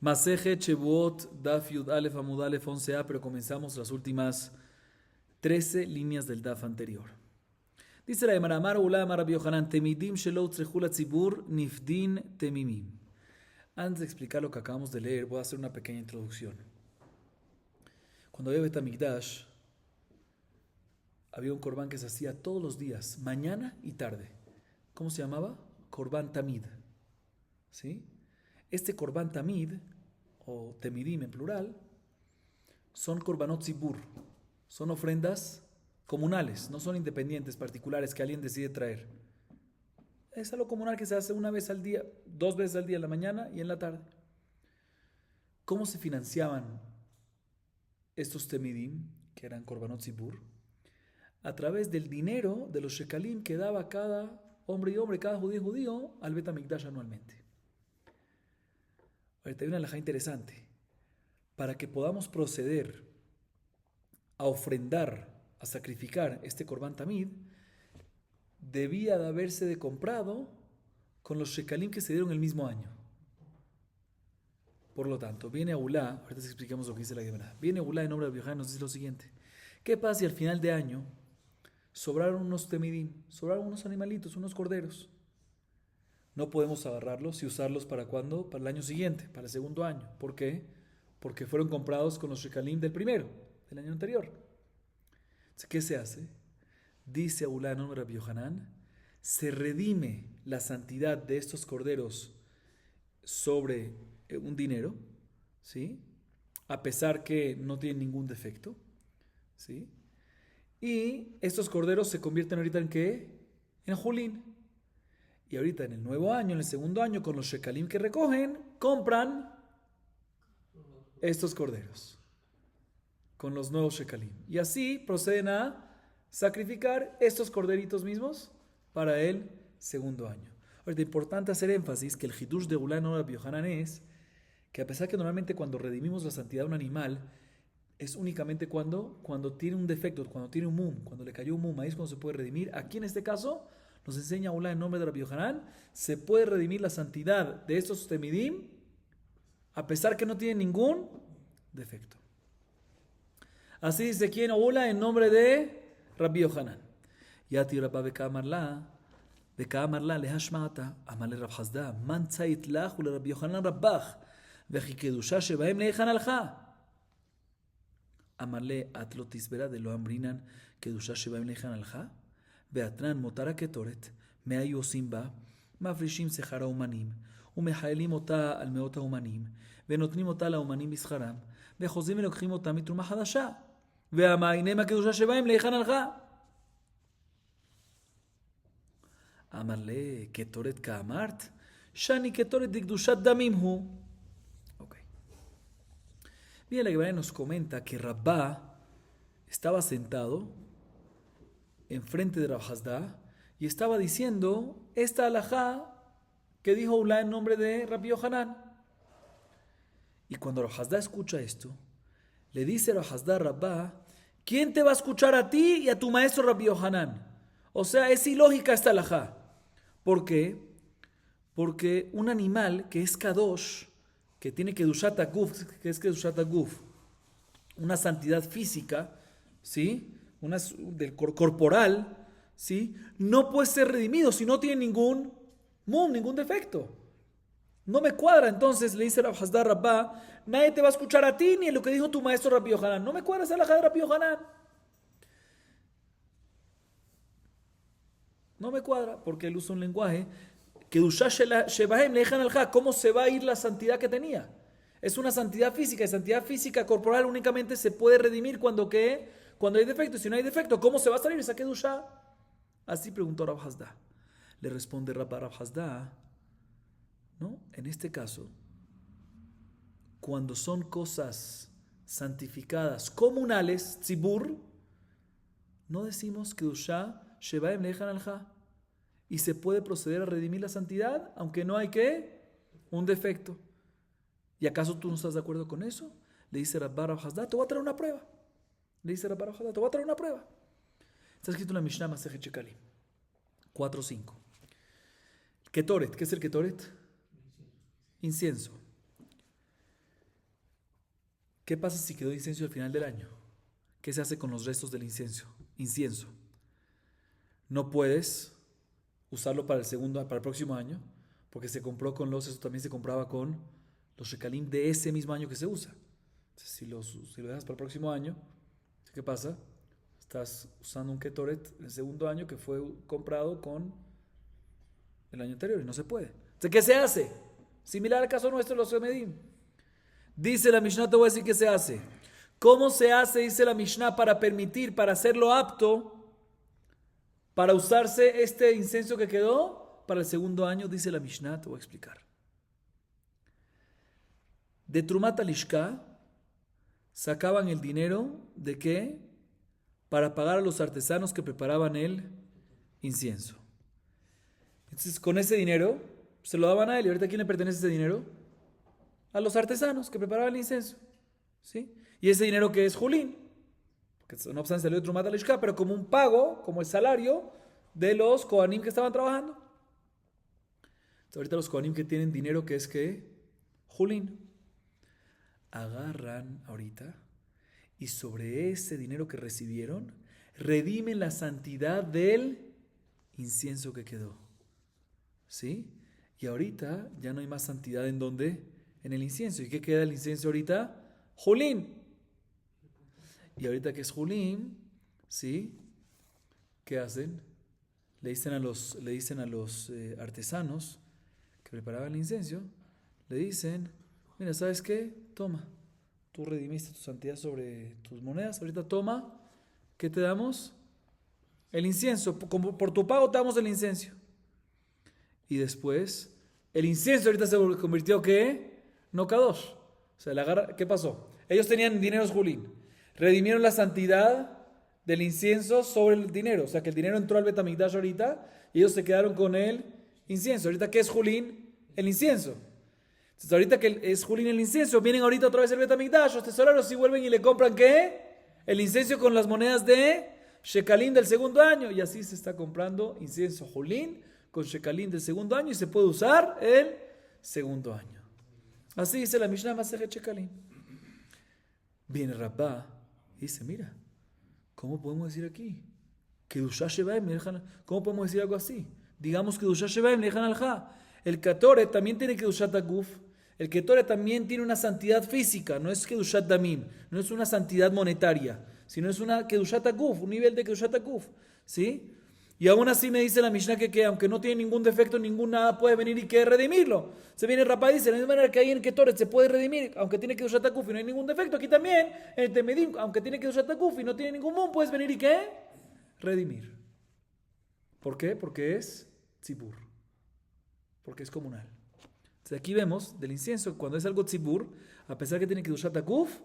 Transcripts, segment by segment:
Maseje Chebuot, Daf Yud Alef Amud Alef 11a, pero comenzamos las últimas 13 líneas del Daf anterior. Dice la Gemara, Amar Ula Amar Rabbi Yohanan, Temidim Shelo Tzrechul Hatzibur Nifdin Temimim. Antes de explicar lo que acabamos de leer, voy a hacer una pequeña introducción. Cuando había Bet Hamikdash, había un corbán que se hacía todos los días, mañana y tarde. ¿Cómo se llamaba? Corbán Tamid. ¿Sí? Este Corbán Tamid, o Temidim en plural, son Korbanot Zibur, son ofrendas comunales, no son independientes, particulares que alguien decide traer. Es algo comunal que se hace una vez al día, 2 veces al día, en la mañana y en la tarde. ¿Cómo se financiaban estos Temidim, que eran Korbanot Zibur? A través del dinero de los shekalim que daba cada hombre y hombre, cada judío y judío, al Bet Hamikdash anualmente. Ahorita hay una halajá interesante. Para que podamos proceder a ofrendar, a sacrificar este Corbán Tamid, debía de haberse comprado con los shekalim que se dieron el mismo año. Por lo tanto, viene Eulá, ahorita explicamos lo que dice la Gemara. Viene Eulá en nombre de Rabbi Yohanan, nos dice lo siguiente: ¿qué pasa si al final de año sobraron unos temidim, sobraron unos animalitos, unos corderos? No podemos agarrarlos y usarlos ¿para cuándo? Para el año siguiente, para el segundo año. ¿Por qué? Porque fueron comprados con los shekalim del primero, del año anterior. Entonces, ¿qué se hace? Dice Eulá en nombre de Rabbi Yohanan, se redime la santidad de estos corderos sobre un dinero, ¿sí? A pesar que no tienen ningún defecto, ¿sí? Y estos corderos se convierten ahorita en ¿qué? En julín. Y ahorita en el nuevo año, en el segundo año, con los shekalim que recogen, compran estos corderos con los nuevos shekalim. Y así proceden a sacrificar estos corderitos mismos para el segundo año. Ahorita, importante hacer énfasis que el hidush de Eulá en nombre de Rabbi Yohanan es que a pesar que normalmente cuando redimimos la santidad de un animal es únicamente cuando tiene un defecto, cuando tiene un mum, cuando le cayó un mum, ahí es cuando se puede redimir. Aquí en este caso nos enseña Eulá en nombre de Rabbi Yohanan, se puede redimir la santidad de estos temidim a pesar que no tienen ningún defecto. Así dice quien Eulá en nombre de Rabbi Yohanan. Yati Rabba Bekamarla lehashmata amale Rab Hasda man tzait lach ule Rabbi Yohanan Rabbach vechi kedusha shebahem leichan alcha. Amarle atlo tisbera de lo ambrinan kedusha shebahem leichan alcha. ואתנן מותר הקטורת, 100 עושים בה, מפרישים שכר האומנים, ומחיילים אותה על מאות האומנים, ונותנים אותה לאומנים בשכרם, וחוזרים ולוקחים אותה מתרומה חדשה, והמעיינים הקדושה שבהם להיכן הלכה. אמר לה, קטורת כאמרת, שאני קטורת דקדושת דמים הוא. אוקיי. Bien, la Gemara nos comenta que Rabba estaba sentado enfrente de Rab Hasda y estaba diciendo esta alajá que dijo Eulá en nombre de Rabbi Yohanan. Y cuando Rab Hasda escucha esto, le dice Rab Hasda a Rabba, ¿quién te va a escuchar a ti y a tu maestro Rabbi Yohanan? O sea, es ilógica esta alajá. ¿Por qué? Porque un animal que es kadosh, que tiene kedushat haguf, que es kedushat haguf, una santidad física, ¿sí? Del corporal, ¿sí? No puede ser redimido si no tiene ningún defecto. No me cuadra. Entonces le dice Rab Hasda a Rabba, nadie te va a escuchar a ti ni en lo que dijo tu maestro Rabbi Yohanan. No me cuadra esa alajá de Rabbi Yohanan. No me cuadra porque él usa un lenguaje Kedushá shebahem leichan alcha. ¿Cómo se va a ir la santidad que tenía? Es una santidad física y santidad física corporal únicamente se puede redimir cuando hay defecto. Si no hay defecto, ¿cómo se va a salir esa kedushá? Así preguntó Rab Hasda. Le responde Rab Hasda, ¿no? En este caso, cuando son cosas santificadas comunales, tzibur, no decimos kedushá shebahem leichan alcha. Y se puede proceder a redimir la santidad, aunque no hay un defecto. ¿Y acaso tú no estás de acuerdo con eso? Le dice Rab Hasda, te voy a traer una prueba. Le dice Rab Hasda, te voy a traer una prueba. Está escrito en la Mishnah Masejet Shekalim 4:5. Ketoret, ¿qué es el ketoret? Incienso. ¿Qué pasa si quedó incienso al final del año? ¿Qué se hace con los restos del incienso? Incienso. No puedes usarlo para el próximo año, porque se compró eso también se compraba con los shekalim de ese mismo año que se usa. Entonces, si lo dejas para el próximo año, ¿qué pasa? Estás usando un ketoret el segundo año que fue comprado con el año anterior y no se puede. Entonces, ¿qué se hace? Similar al caso nuestro de los Semedim. Dice la Mishnah, te voy a decir qué se hace. ¿Cómo se hace, dice la Mishnah, para permitir, para hacerlo apto, para usarse este incienso que quedó para el segundo año? Dice la Mishnah, te voy a explicar. De Trumat Alishka sacaban el dinero, ¿de qué? Para pagar a los artesanos que preparaban el incienso. Entonces, con ese dinero, se lo daban a él. ¿Y ahorita a quién le pertenece ese dinero? A los artesanos que preparaban el incienso. ¿Sí? Y ese dinero que es Julín, que no obstante salió de Trumat Alishka, pero como un pago, como el salario de los Kohanim que estaban trabajando. Entonces, ahorita los Kohanim que tienen dinero que es que Julín, agarran ahorita y sobre ese dinero que recibieron, redimen la santidad del incienso que quedó. ¿Sí? Y ahorita ya no hay más santidad en ¿dónde? En el incienso. ¿Y qué queda el incienso ahorita? Julín. Y ahorita que es Julín, ¿sí? ¿Qué hacen? Le dicen a los artesanos que preparaban el incienso, le dicen, mira, ¿sabes qué? Toma, tú redimiste tu santidad sobre tus monedas, ahorita toma, ¿qué te damos? El incienso, como por tu pago te damos el incienso. Y después, el incienso ahorita se convirtió, ¿qué? No Kadosh. O sea, ¿qué pasó? Ellos tenían dineros Julín, redimieron la santidad del incienso sobre el dinero. O sea, que el dinero entró al Betamigdash ahorita y ellos se quedaron con el incienso. ¿Ahorita qué es Julín? El incienso. Entonces, ahorita que es Julín el incienso, vienen ahorita otra vez el Betamigdash, los tesoreros y vuelven y le compran, ¿qué? El incienso con las monedas de Shekalim del segundo año. Y así se está comprando incienso Julín con Shekalim del segundo año y se puede usar el segundo año. Así dice la Mishnah Masejet Shekalim. Viene Rabba y dice, mira, ¿cómo podemos decir aquí? Kedushá Shebaim, ¿cómo podemos decir algo así? Digamos Kedushá Shebaim, le dejan al. El Ketoret también tiene Kedushat Aguf. El Ketoret también tiene una santidad física, no es Kedushat Damim, no es una santidad monetaria, sino es una Kedushat Aguf, un nivel de Kedushat Aguf. ¿Sí? Y aún así me dice la Mishnah que aunque no tiene ningún defecto, ningún nada puede venir y que redimirlo. Se viene Rapá y dice, de la misma manera que ahí en Ketoret se puede redimir, aunque tiene Kedushat Aguf y no hay ningún defecto, aquí también en el Temedim, aunque tiene Kedushat Aguf y no tiene ningún mon, puedes venir y ¿qué? Redimir. ¿Por qué? Porque es tzibur. Porque es comunal. Entonces aquí vemos del incienso, cuando es algo tzibur, a pesar que tiene Kedushat Aguf,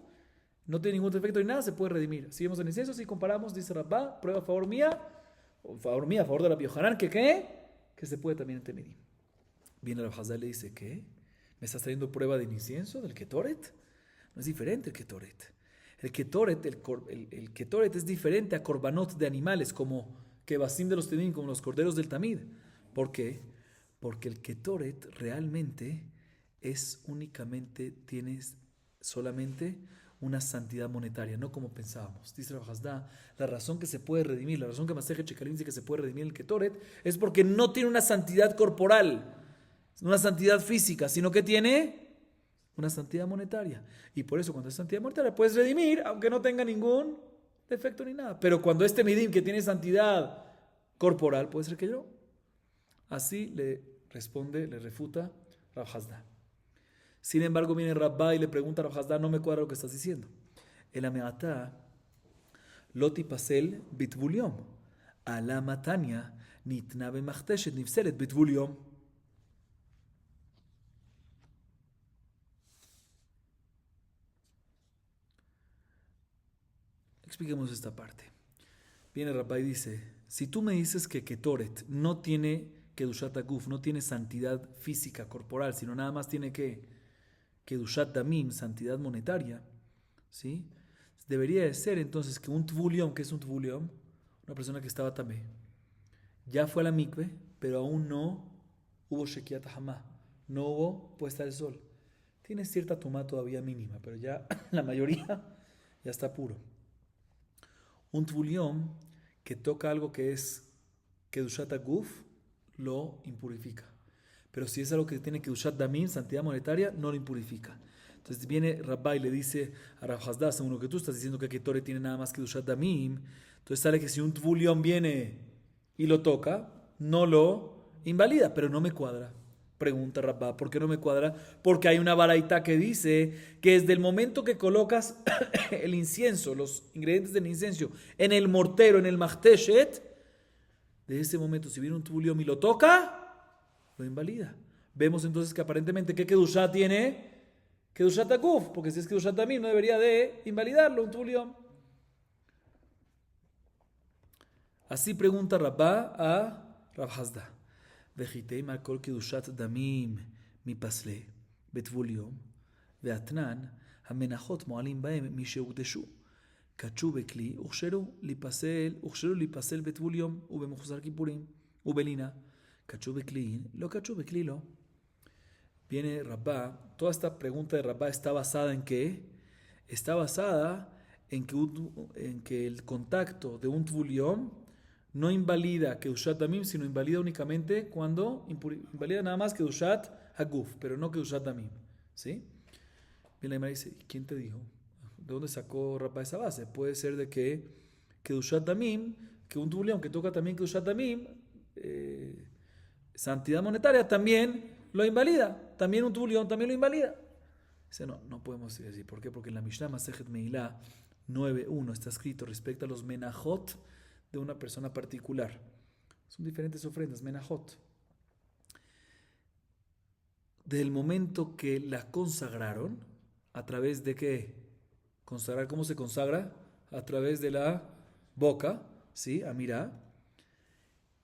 no tiene ningún defecto ni nada, se puede redimir. Si vemos el incienso, si comparamos, dice Rabá, prueba a favor mía, a favor de la Yohanan, que ¿qué? Que se puede también en Temedim. Viene Rav Hazal y le dice, ¿qué? ¿Me estás trayendo prueba del incienso, del Ketoret? No es diferente el Ketoret. El Ketoret es diferente a korbanot de animales, como kebasim de los Temedim, como los corderos del Tamid. ¿Por qué? Porque el Ketoret realmente tienes solamente una santidad monetaria, no como pensábamos. Dice Rav Hasda, la razón que se puede redimir, la razón que Masejet Shekalim dice que se puede redimir el Ketoret, es porque no tiene una santidad corporal, una santidad física, sino que tiene una santidad monetaria. Y por eso cuando es santidad monetaria puedes redimir, aunque no tenga ningún defecto ni nada. Pero cuando este Midim que tiene santidad corporal, puede ser que no. Así le responde, le refuta Rav Hasda. Sin embargo, viene Rabba y le pregunta a Rav Hasda, no me cuadra lo que estás diciendo. El ameatá, loti pasel bitvuliom, ala matania, nitna bemachteshet nifseret bitvuliom. Expliquemos esta parte. Viene Rabba y dice, si tú me dices que Ketoret no tiene Kedushat Aguf, no tiene santidad física, corporal, sino nada más tiene que Kedushat Damim, santidad monetaria, ¿sí? Debería de ser entonces que un Tvuliom, que es un Tvuliom, una persona que estaba también, ya fue a la mikve, pero aún no hubo Shekiat Hamá, no hubo puesta del sol. tiene cierta tumá todavía mínima, pero ya la mayoría ya está puro. Un tvulión que toca algo que es kedushat aguf, lo impurifica. Pero si es algo que tiene kedushat damim, santidad monetaria, no lo impurifica. Entonces viene Rabba y le dice a Rav Hasda, según lo que tú estás diciendo que Ketore tiene nada más kedushat damim, entonces sale que si un tvulión viene y lo toca, no lo invalida, pero no me cuadra. Pregunta Rabba, ¿por qué no me cuadra? Porque hay una baraita que dice que desde el momento que colocas el incienso, los ingredientes del incienso, en el mortero, en el machteshet, de ese momento, si viene un tvulión y lo toca, lo invalida. Vemos entonces que aparentemente, ¿qué kedusha tiene? Kedushat aguf, porque si es kedushat damim, no debería de invalidarlo un tvulión. Así pregunta Rabba a Rav Hasda. וחיטאים על כל קדושת דמים מפסלי בטבול יום, והתנן, המנחות מועלים בהם משהוקדשו. קדשו בכלי, הוכשרו להיפסל בטבול יום ובמחוסר כיפורים ובלינה. קדשו בכלי, לא קדשו בכלי לא. Viene Rabba, toda esta pregunta de Rabba está basada en ¿qué? Está basada en que el contacto de un tvul yom no invalida Kedushat Damim, sino invalida únicamente cuando invalida nada más Kedushat Haguf, pero no Kedushat Damim. ¿Sí? Bien, la Gemara dice, ¿quién te dijo? ¿De dónde sacó Rabba esa base? Puede ser de que Kedushat Damim, que un tubulión que toca también Kedushat Damim, santidad monetaria también lo invalida. También un tubulión también lo invalida. Dice, no podemos decir así. ¿Por qué? Porque en la Mishnah Masejet Meilá 9.1 está escrito respecto a los menajot de una persona particular. Son diferentes ofrendas, menajot. Del momento que la consagraron, ¿a través de qué? Consagrar, ¿cómo se consagra? A través de la boca, ¿sí? Amirá.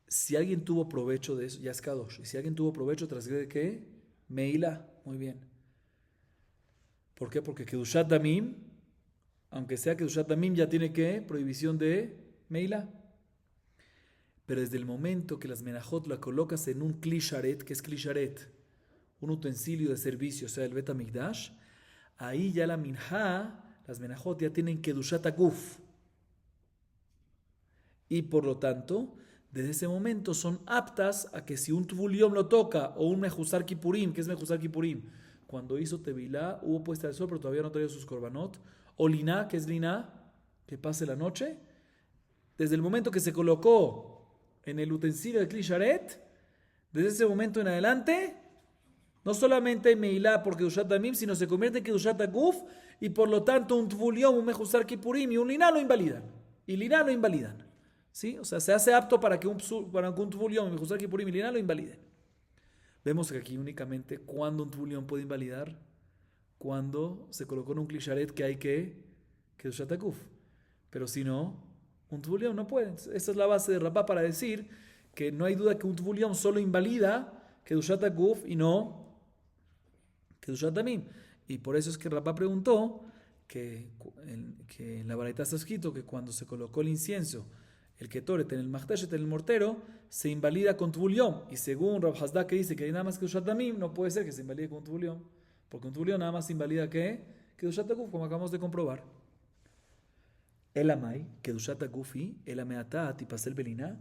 Si alguien tuvo provecho de eso, ya es kadosh. Y si alguien tuvo provecho, ¿tras de qué? Meila, muy bien. ¿Por qué? Porque Kedushat Damim, aunque sea Kedushat Damim, ya tiene que prohibición de Meila. Pero desde el momento que las menajot la colocas en un kli sharet, que es kli sharet, un utensilio de servicio, o sea, el Bet HaMikdash, ahí ya la minja, las menajot ya tienen kedushat aguf. Y por lo tanto, desde ese momento son aptas a que si un tvul yom lo toca, o un mejusar kipurim, ¿qué es mejusar kipurim? Cuando hizo tevilá, hubo puesta de sol, pero todavía no traía sus korbanot. O liná, ¿qué es liná? Que pase la noche. Desde el momento que se colocó en el utensilio de Kli Sharet, desde ese momento en adelante, no solamente hay Meilá por Kedushat Damim, sino se convierte en Kedushat Aguf, y por lo tanto un Tvul Yom, un Mejusar Kipurim y un Liná lo invalidan. Y Liná lo invalidan. ¿Sí? O sea, se hace apto para que un Tvul Yom, un Mejusar Kipurim y Liná lo invaliden. Vemos que aquí únicamente cuando un Tvul Yom puede invalidar, cuando se colocó en un Kli Sharet que hay que Kedushat Aguf. Pero si no, un tvul yom no puede. Esa es la base de Rabba para decir que no hay duda que un tvul yom solo invalida Kedushat Aguf y no Kedushat Damim. Y por eso es que Rabba preguntó que en la baraita está escrito que cuando se colocó el incienso, el ketoret en el machteshet, en el mortero, se invalida con tvul yom. Y según Rav Hasda que dice que hay nada más Kedushat Damim, no puede ser que se invalide con tvul yom. Porque un tvul yom nada más se invalida que Kedushat Aguf, como acabamos de comprobar. El amay, kedushat agufi, el ameatat y pasel belina.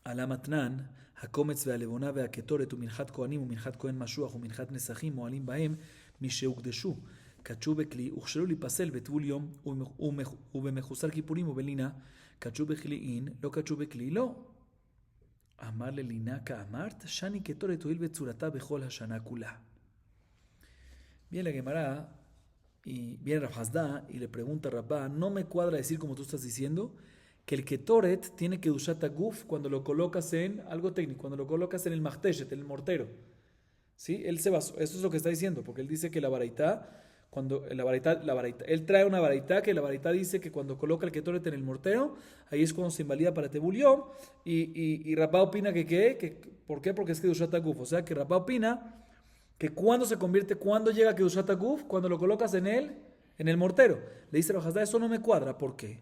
Alamatnan, hakometz ve'alevona ve'aketoret uminchat kohanim uminchat kohen mashuach uminchat nesachim moalim bahem misheukdeshu. Kachu bekli uchshelu lipasel betvul yom ubemechusar kipurim ubelina. Kachu bekliin lo kachu bekli lo. Amar lelina ka'amart shani ketoret uil betzurata bechol hashana kula. Bien la Gemara. Y viene Rav Hasda y le pregunta a Rabba, no me cuadra decir como tú estás diciendo, que el ketoret tiene kedushat aguf cuando lo colocas en algo técnico, cuando lo colocas en el machteshet, en el mortero. ¿Sí? Él se basó, eso es lo que está diciendo, porque él dice que la baraita, él trae una baraita que la baraita dice que cuando coloca el ketoret en el mortero, ahí es cuando se invalida para tebul yom, y Rabba opina que ¿por qué? Porque es kedushat aguf, o sea que Rabba opina que cuando se convierte, cuando llega Kedushat Aguf, cuando lo colocas en el mortero. Le dice Rav Hasda, eso no me cuadra. ¿Por qué?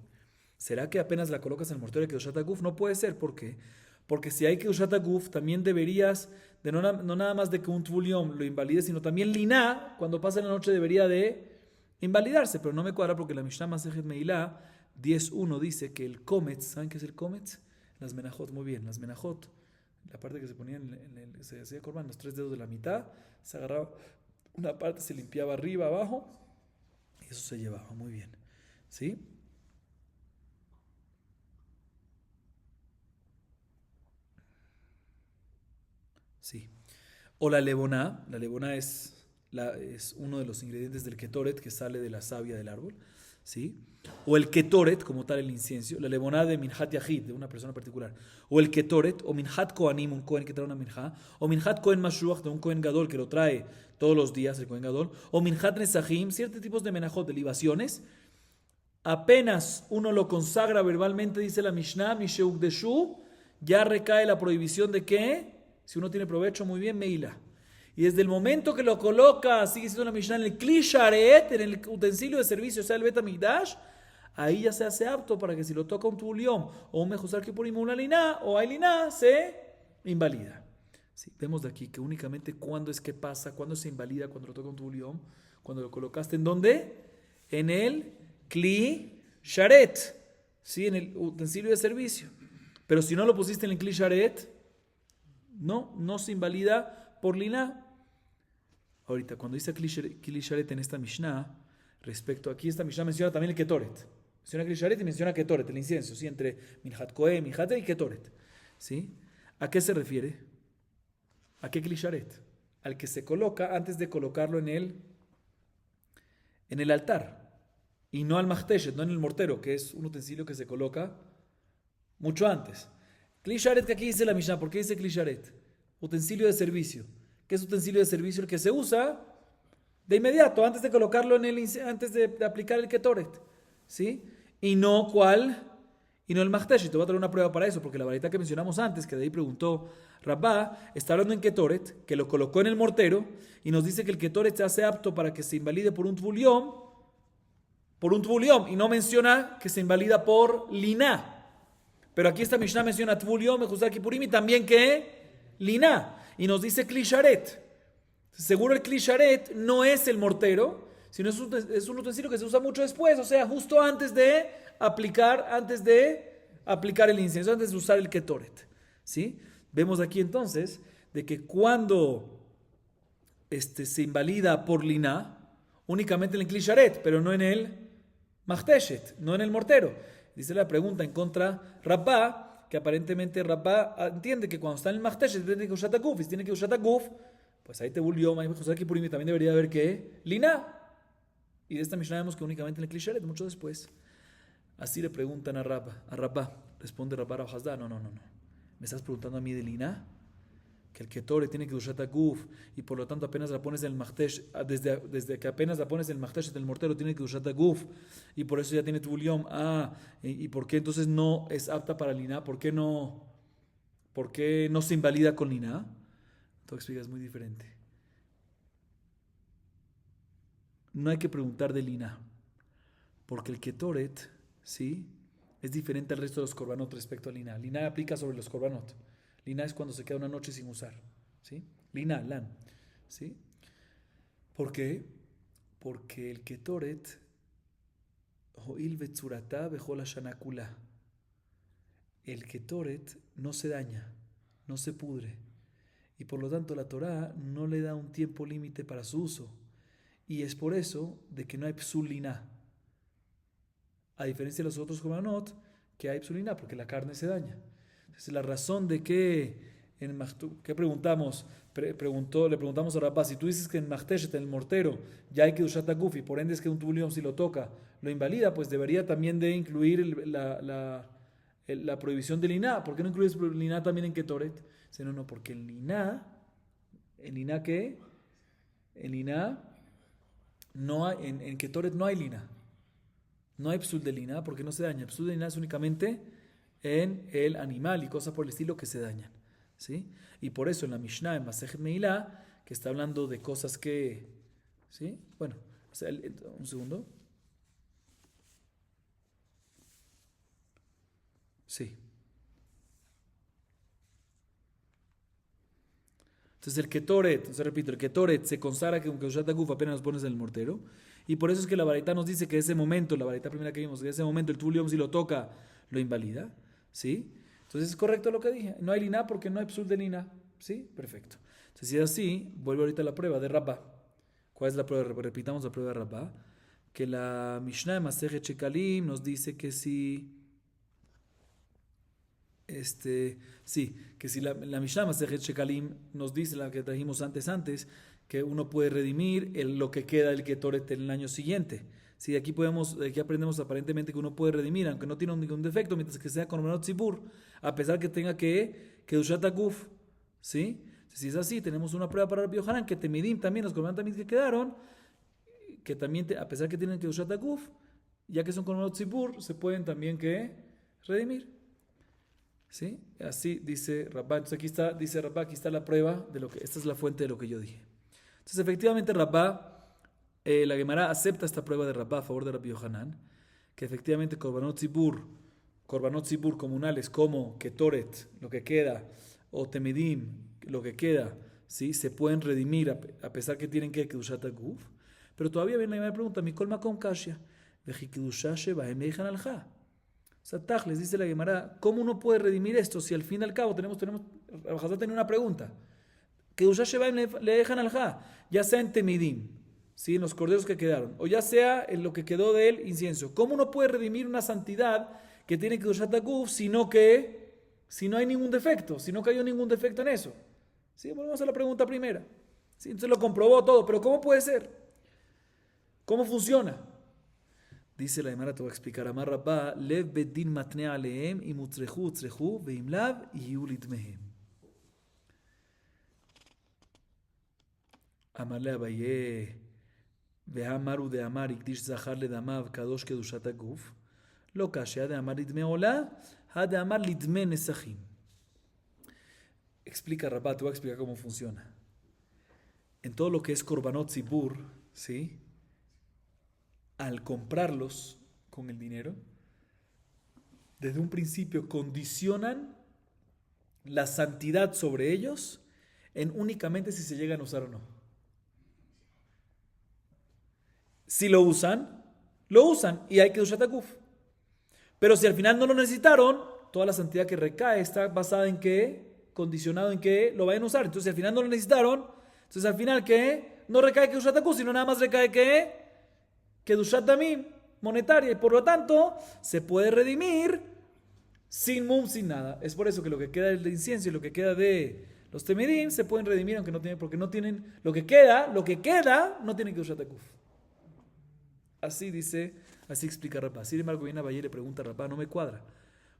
¿Será que apenas la colocas en el mortero de Kedushat Aguf? No puede ser. ¿Por qué? Porque si hay Kedushat Aguf, también deberías, de no nada más de que un Tvul Yom lo invalide, sino también Liná, cuando pasa la noche, debería de invalidarse. Pero no me cuadra porque la Mishnah Masejet Meilá 10.1 dice que el Kometz, ¿saben qué es el Kometz? Las Menajot, muy bien, las Menajot, la parte que se ponía se hacía Korban, los 3 dedos de la mitad, se agarraba una parte, se limpiaba arriba, abajo, y eso se llevaba, muy bien. ¿Sí? Sí. O la levoná es uno de los ingredientes del ketoret que sale de la savia del árbol, ¿sí? O el ketoret, como tal el incienso, la levoná de minhat yahid, de una persona particular, o el ketoret, o minhat kohanim, un kohen que trae una minjá, o minhat kohen mashruach, de un kohen gadol que lo trae todos los días, el kohen gadol, o minhat nesachim, ciertos tipos de menajot, de libaciones. Apenas uno lo consagra verbalmente, dice la Mishnah, Misheukdeshu, ya recae la prohibición de que, si uno tiene provecho, muy bien, Meila. Y desde el momento que lo coloca, sigue siendo la Mishnah, en el Kli Sharet, en el utensilio de servicio, o sea, el Bet Hamikdash, ahí ya se hace apto para que si lo toca un Tuliom o un Mejusar Kipurim o una Liná, o hay Liná, se invalida. Sí, vemos de aquí que únicamente cuando es que pasa, cuando se invalida, cuando lo toca un Tuliom, cuando lo colocaste, ¿en dónde? En el Kli Sharet, ¿sí? En el utensilio de servicio. Pero si no lo pusiste en el Kli Sharet, no se invalida por Liná. Ahorita, cuando dice Kli Sharet en esta Mishnah, respecto aquí, esta Mishnah menciona también el Ketoret. Menciona Kli Sharet y menciona Ketoret, el incienso, ¿sí? Entre Minhat Kohen, Minhat y Ketoret. ¿Sí? ¿A qué se refiere? ¿A qué Kli Sharet? Al que se coloca antes de colocarlo en el altar. Y no al Machteshet, no en el mortero, que es un utensilio que se coloca mucho antes. Kli Sharet, que aquí dice la Mishnah, ¿por qué dice Kli Sharet? Utensilio de servicio. ¿Qué es utensilio de servicio? El que se usa de inmediato, antes de colocarlo antes de aplicar el Ketoret. ¿Sí? Y no cuál, y no el Machteshet. Te voy a traer una prueba para eso, porque la varita que mencionamos antes, que de ahí preguntó Rabá, está hablando en Ketoret, que lo colocó en el mortero, y nos dice que el Ketoret se hace apto para que se invalide por un Tvuliom, y no menciona que se invalida por Liná. Pero aquí esta Mishnah menciona Tvuliom, Mejusar Kipurim y también que Liná. Y nos dice Kli Sharet. Seguro el Kli Sharet no es el mortero, sino es un utensilio que se usa mucho después, o sea, justo antes de aplicar el incienso, antes de usar el Ketoret. ¿Sí? Vemos aquí entonces de que cuando se invalida por Liná, únicamente en el Kli Sharet, pero no en el Machteshet, no en el mortero. Dice la pregunta en contra Rabá, que aparentemente Rabá entiende que cuando está en el Machteshet tiene que usar Guf, y si tiene que usar Guf, pues ahí te volvió, también debería haber que Liná. Y de esta Mishnah vemos que únicamente en el Kli Sharet, mucho después. Así le preguntan a Rabá. Responde Rabá a Hasda, no. ¿Me estás preguntando a mí de Liná? Que el Ketore tiene que usar Guf y por lo tanto apenas la pones en el Machtesh, desde que apenas la pones en el Machtesh, en el mortero tiene que usar Guf y por eso ya tiene Tuliom. ¿Y por qué entonces no es apta para Liná? ¿Por qué no se invalida con Liná? Tú explicas muy diferente. No hay que preguntar de Liná, porque el Ketoret, ¿sí?, es diferente al resto de los korbanot respecto a Liná. Liná aplica sobre los korbanot. Liná es cuando se queda una noche sin usar. ¿Sí? Liná, lan. ¿Sí? ¿Por qué? Porque el Ketoret, Ho'il Betzuratá Bejol Hashana Kulá. El Ketoret no se daña, no se pudre. Y por lo tanto la Torá no le da un tiempo límite para su uso. Y es por eso de que no hay psul liná. A diferencia de los otros korbanot, que hay psul liná, porque la carne se daña. Entonces la razón de que ¿qué preguntamos? Le preguntamos a Rabá, si tú dices que en Machteshet, en el mortero, ya hay que usar Guf y por ende es que un Tuliom si lo toca, lo invalida, pues debería también de incluir la prohibición del Liná. ¿Por qué no incluyes Liná también en Ketoret? No, porque el Liná ¿qué? En Liná, no hay, en Ketoret no hay Liná. No hay psul de Liná porque no se daña. Psul de Liná es únicamente en el animal y cosas por el estilo que se dañan. ¿Sí? Y por eso en la Mishnah, en Masejet Meilá, que está hablando de cosas que... ¿Sí? Bueno, o sea, un segundo. Sí. Entonces el Ketoret, entonces repito, el Ketoret se consagra que con Kedushat Aguf apenas los pones en el mortero. Y por eso es que la Baraita nos dice que ese momento, la Baraita primera que vimos, que ese momento el Tulium si lo toca, lo invalida. ¿Sí? Entonces es correcto lo que dije. No hay lina porque no hay psul de lina. ¿Sí? Perfecto. Entonces si es así, vuelvo ahorita a la prueba de Rabba. ¿Cuál es la prueba? Repitamos la prueba de Rabba. Que la Mishnah de Masejet Shekalim nos dice que si... que si la Mishnah Masejet Shekalim nos dice, la que trajimos antes, que uno puede redimir lo que queda del Ketoret en el año siguiente. Sí, aquí aprendemos aparentemente que uno puede redimir, aunque no tiene ningún defecto, mientras que sea con Korbanot Tzibur, a pesar que tenga que Kedushat Aguf. ¿Sí? Si es así, tenemos una prueba para Rabbi Yohanan, que Temidim también, los Korbanot también que quedaron, que también, a pesar que tienen Kedushat Aguf, ya que son Korbanot Tzibur, se pueden también que redimir. ¿Sí? Así dice Rabba. Entonces aquí está, dice Rabba, aquí está la prueba de lo que, esta es la fuente de lo que yo dije. Entonces efectivamente Rabba, la Gemara acepta esta prueba de Rabba a favor de Rabbi Yohanan, que efectivamente Korbanot Tzibur comunales como Ketoret, lo que queda, o Temidim, lo que queda, ¿sí? Se pueden redimir a pesar que tienen que Kedushat Aguf. Pero todavía viene la Gemara pregunta, Mikol Makom Kashya, Veji Kedusha Shebahem Meichan Alja. O sea, les dice la Gemara, ¿cómo uno puede redimir esto si al fin y al cabo Hazá tenía una pregunta? Kedusha Shebahem le dejan al ja, ya sea en Temidim, ¿sí? En los corderos que quedaron, o ya sea en lo que quedó del incienso. ¿Cómo uno puede redimir una santidad que tiene Kedushat Aguf si no hay ningún defecto, si no cayó ningún defecto en eso? ¿Sí? Volvemos a la pregunta primera. ¿Sí? Entonces lo comprobó todo, pero ¿cómo puede ser? ¿Cómo funciona? Dice la Gemara, te voy a explicar. Amar Rabba, lev bedin matne alehem, imutzrechu utzrechu, veimlav yiu litmehem. Amar le Abaye, ve'amaru de amar ikdish zachar le damav kadosh kedushat aguf, lo kashya de amar litme ola, ha de amar litme nesachim. Explica Rabba, te voy a explicar cómo funciona. En todo lo que es Korbanot Tzibur, ¿sí? Al comprarlos con el dinero, desde un principio condicionan la santidad sobre ellos en únicamente si se llegan a usar o no. Si lo usan y hay Kedushat Aguf. Pero si al final no lo necesitaron, toda la santidad que recae está basada en que, condicionado en que lo vayan a usar. Entonces si al final no lo necesitaron, entonces al final que no recae Kedushat Aguf, sino nada más recae que Kedushat Damim, monetaria, y por lo tanto se puede redimir sin sin nada. Es por eso que lo que queda del incienso y lo que queda de los Temidim se pueden redimir aunque no tienen, porque no tienen lo que queda no tiene Kedushat Aguf. Así dice, así explica Rabba. Sin embargo, viene Abaye y le pregunta a Rabba, no me cuadra.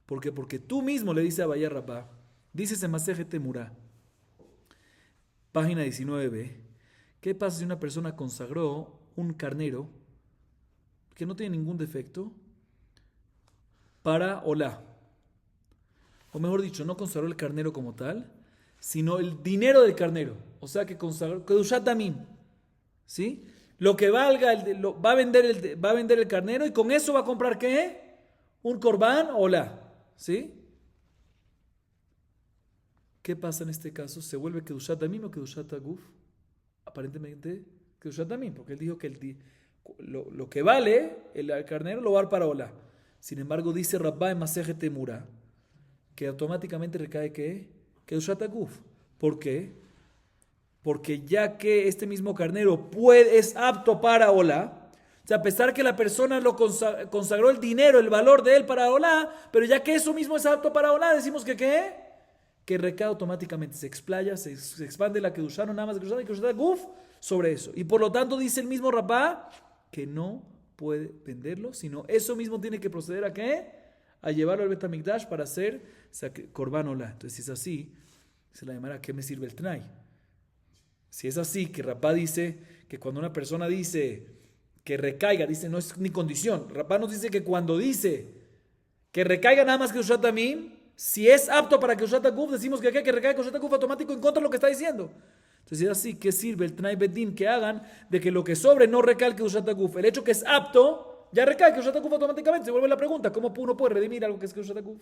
¿Por qué? Porque tú mismo le dices a Abaye a Rabba, dices en Masejet Temurá, página 19b, ¿qué pasa si una persona consagró un carnero que no tiene ningún defecto para Olá? O mejor dicho, no consagró el carnero como tal, sino el dinero del carnero. O sea que consagró Kedushat Damim, ¿sí? Lo que valga, va a vender el carnero y con eso va a comprar ¿qué? Un Korban Olá, ¿sí? ¿Qué pasa en este caso? ¿Se vuelve Kedushat Damim o Kedushat Aguf? Aparentemente Kedushat Damim, porque él dijo que lo que vale el carnero lo va a dar para Olá. Sin embargo, dice Rabba en Masejet Temurá que automáticamente recae ¿qué? Kedushat Aguf. ¿Por qué? Porque ya que este mismo carnero es apto para Olá, o sea, a pesar que la persona lo consagró el dinero, el valor de él para Olá, pero ya que eso mismo es apto para Olá, decimos que ¿qué? Que recae automáticamente, se explaya, se expande la Kedushá, no nada más Kedushat y Kedushat Aguf sobre eso. Y por lo tanto dice el mismo Rabá que no puede venderlo, sino eso mismo tiene que proceder a ¿qué? A llevarlo al Bet HaMikdash para hacer Korban Olá. Entonces, si es así, se la llamará ¿qué me sirve el Tnai? Si es así, que Rabá dice que cuando una persona dice que recaiga, dice no es ni condición. Rabá nos dice que cuando dice que recaiga nada más que Kedushat Damim, si es apto para Kedushat Aguf, decimos que recaiga Kedushat Aguf automático en contra de lo que está diciendo. Entonces, si es así, ¿qué sirve el Tnai Bedin que hagan de que lo que sobre no recae Kedushat Aguf? El hecho que es apto, ya recae Kedushat Aguf automáticamente. Se vuelve la pregunta, ¿cómo uno puede redimir algo que es Kedushat Aguf?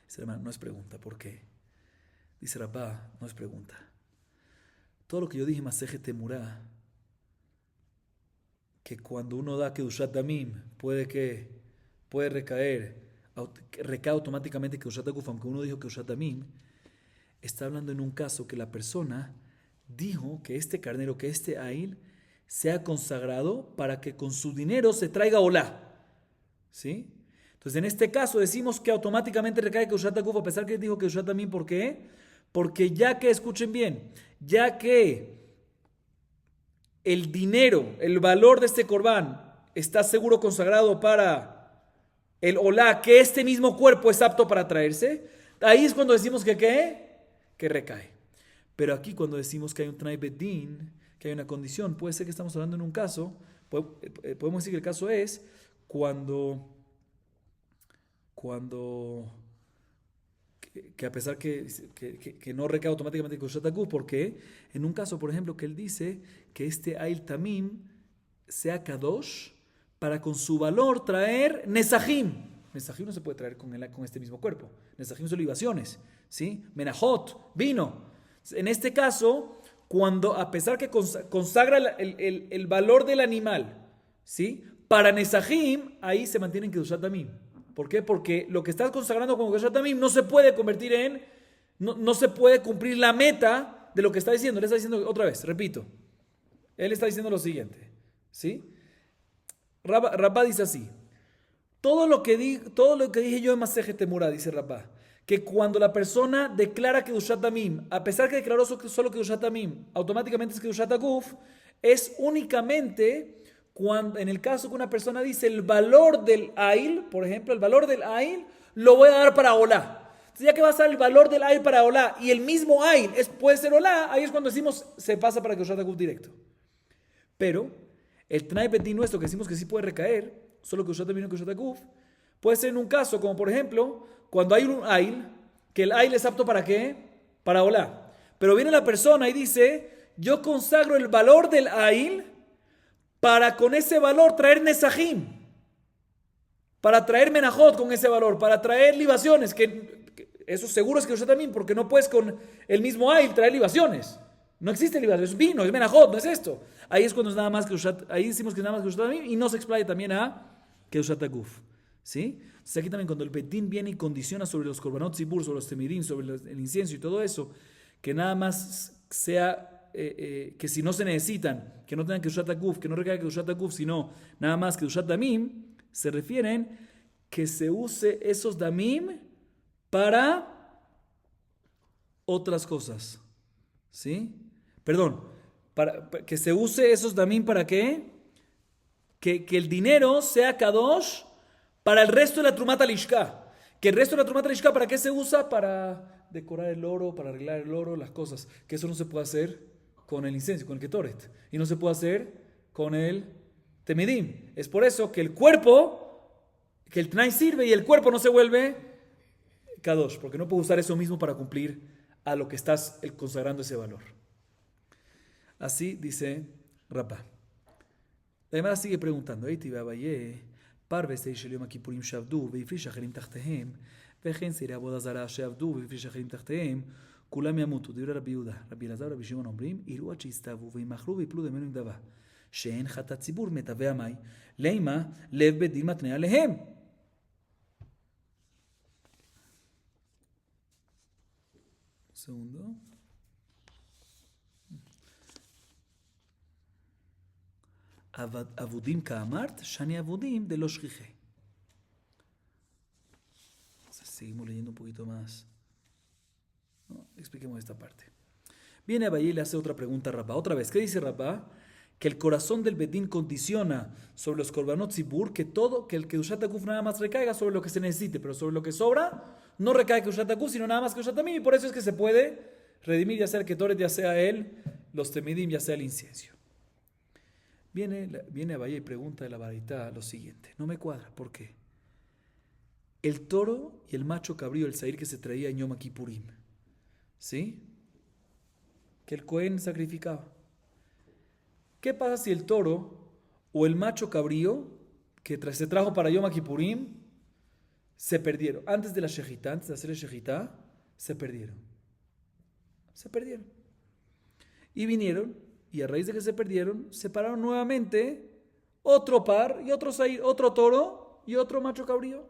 Dice, hermano, no es pregunta, ¿por qué? Dice Rabá, no es pregunta. Todo lo que yo dije, Maseje Temurá, que cuando uno da Kedushat Damim, puede recae automáticamente Kedushat Aguf, aunque uno dijo Kedushat Damim, está hablando en un caso que la persona dijo que este carnero, que este Ail, sea consagrado para que con su dinero se traiga Olá. ¿Sí? Entonces, en este caso decimos que automáticamente recae Kedushat Aguf, a pesar que dijo Kedushat Damim, ¿por qué? Porque ya que, escuchen bien, ya que el dinero, el valor de este corbán está seguro consagrado para el olá, que este mismo cuerpo es apto para traerse, ahí es cuando decimos que ¿qué? Que recae. Pero aquí cuando decimos que hay un Tnai Bedin, que hay una condición, puede ser que estamos hablando en un caso, podemos decir que el caso es cuando que a pesar que no recae automáticamente con Shataku, porque en un caso, por ejemplo, que él dice que este Ail Tamim sea Kadosh para con su valor traer Nesajim. Nesajim no se puede traer con este mismo cuerpo. Nesajim son libaciones, ¿sí? Menajot, vino. En este caso, cuando a pesar que consagra el valor del animal, ¿sí? Para Nesajim, ahí se mantiene en Kedushat Tamim. ¿Por qué? Porque lo que estás consagrando como Kedushat Tamim no se puede convertir no se puede cumplir la meta de lo que está diciendo. Él está diciendo otra vez, repito. Él está diciendo lo siguiente, ¿sí? Rabá dice así. Todo lo que dije yo en Maseje Temurá, dice Rabá, que cuando la persona declara Kedushat Tamim, a pesar que declaró solo Kedushat Tamim, automáticamente es Kedushat Aguf, es únicamente cuando, en el caso que una persona dice el valor del Ail, por ejemplo, el valor del Ail lo voy a dar para Olá. Entonces, ya que va a ser el valor del Ail para Olá y el mismo Ail puede ser Olá, ahí es cuando decimos se pasa para Kedushat Aguf directo. Pero el Tnai Bedin nuestro, que decimos que sí puede recaer, solo Kedushat Tamim y Kedushat Aguf, puede ser en un caso como por ejemplo cuando hay un Ail, que el Ail es apto para ¿qué? Para Olá. Pero viene la persona y dice, yo consagro el valor del Ail para con ese valor traer Nesajim, para traer Menajot con ese valor, para traer libaciones, que eso seguro es que yo también, porque no puedes con el mismo Ail traer libaciones. No existe libación, es vino, es Menajot, no es esto. Ahí es cuando es nada más que ahí decimos que es nada más que también y no se explaya también a Kedushat Aguf. ¿Sí? Entonces aquí también cuando el Betín viene y condiciona sobre los korbanot zibur, sobre los temirín, sobre el incienso y todo eso, que nada más sea que si no se necesitan, que no tengan Kedushat Aguf, que no recaiga Kedushat Aguf, sino nada más Kedushat Damim, se refieren que se use esos Damim para otras cosas. ¿Sí? Perdón, para que se use esos Damim para qué? Que el dinero sea Kadosh para el resto de la Trumata Lishka. Que el resto de la Trumata Lishka, ¿para qué se usa? Para decorar el oro, para arreglar el oro, las cosas. Que eso no se puede hacer con el incienso, con el Ketoret. Y no se puede hacer con el Temedim. Es por eso que el cuerpo, que el Tnai sirve y el cuerpo no se vuelve Kadosh. Porque no puede usar eso mismo para cumplir a lo que estás consagrando ese valor. Así dice Rabá. La Gemara sigue preguntando, הייתי באביי, פרווה של יום הכיפורים שעבדו והפריש אחרים תחתיהם, וכן סירי עבודה זרה שעבדו והפריש אחרים תחתיהם, כולם ימותו. דברי רבי יהודה, רבי אלעזר ורבי שמעון אומרים, יראו עד שיסתאבו וימכרו ויפלו דמנו עם דבה, שאין חטאת ציבור מטבע המאי, לימה לב בית דין מתנה עליהם. Segundo. Avudim Kaamart, Shani Avudim de los Shrihe. Seguimos leyendo un poquito más. No, expliquemos esta parte. Viene Abayé y le hace otra pregunta a Rabá. Otra vez, ¿qué dice Rabá? Que el corazón del Bedín condiciona sobre los Korbanot Zibur, que el Kedushat Aguf nada más recaiga sobre lo que se necesite, pero sobre lo que sobra, no recae Kedushat Aguf, sino nada más Kedushat Tamim, y por eso es que se puede redimir, ya sea el Ketoret, ya sea los Temidim, ya sea el incienso. Viene Abayé y pregunta de la Baraitá lo siguiente. No me cuadra, ¿por qué? El toro y el macho cabrío, el sair que se traía en Yom Kippurim, ¿sí? Que el Cohen sacrificaba. ¿Qué pasa si el toro o el macho cabrío que se trajo para Yom Kippurim se perdieron? Antes de la Shejitá, antes de hacer la Shejitá, se perdieron. Se perdieron. Y vinieron, y a raíz de que se perdieron, separaron nuevamente otro par y otro toro y otro macho cabrío.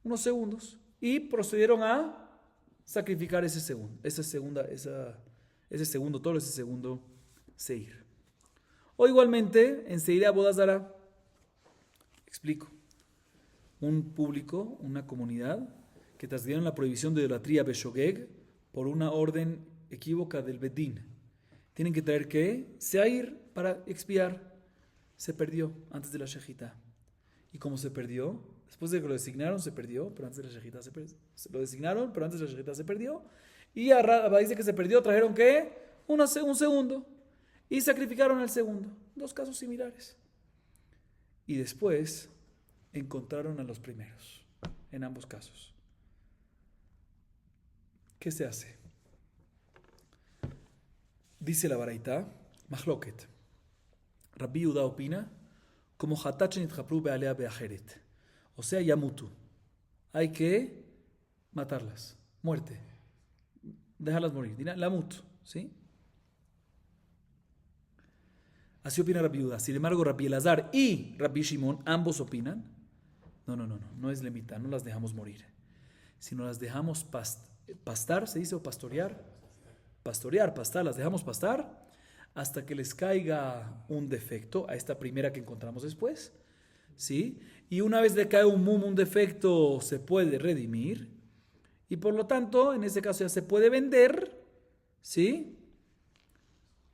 Unos segundos. Y procedieron a sacrificar ese segundo toro, ese segundo seir. O igualmente, en Seir Abodazara, explico, un público, una comunidad, que transgredieron la prohibición de idolatría Beshogeg por una orden equívoca del Bedín. Tienen que traer ¿qué? Seir para expiar. Se perdió antes de la Shejitá. ¿Y cómo se perdió? Después de que lo designaron se perdió, pero antes de la Shejitá se perdió. Lo designaron, pero antes de la Shejitá se perdió. Y a raíz de que se perdió, trajeron ¿qué? Un segundo. Y sacrificaron el segundo. Dos casos similares. Y después encontraron a los primeros, en ambos casos. ¿Qué se hace? Dice la Baraitá, Mahloket. Rabbi Yehuda opina, como Hatachen itchapru be'alea be'acheret. O sea, yamutu. Hay que matarlas. Muerte. Dejarlas morir. La mutu. ¿Sí? Así opina Rabbi Yehuda. Sin embargo, Rabbi Elazar y Rabbi Shimon, ambos opinan. No es lemita, no las dejamos morir. Sino las dejamos pastar, ¿se dice? O pastorear. Pastar, las dejamos pastar hasta que les caiga un defecto, a esta primera que encontramos después, ¿sí? Y una vez le cae un defecto, se puede redimir, y por lo tanto, en ese caso ya se puede vender, ¿sí?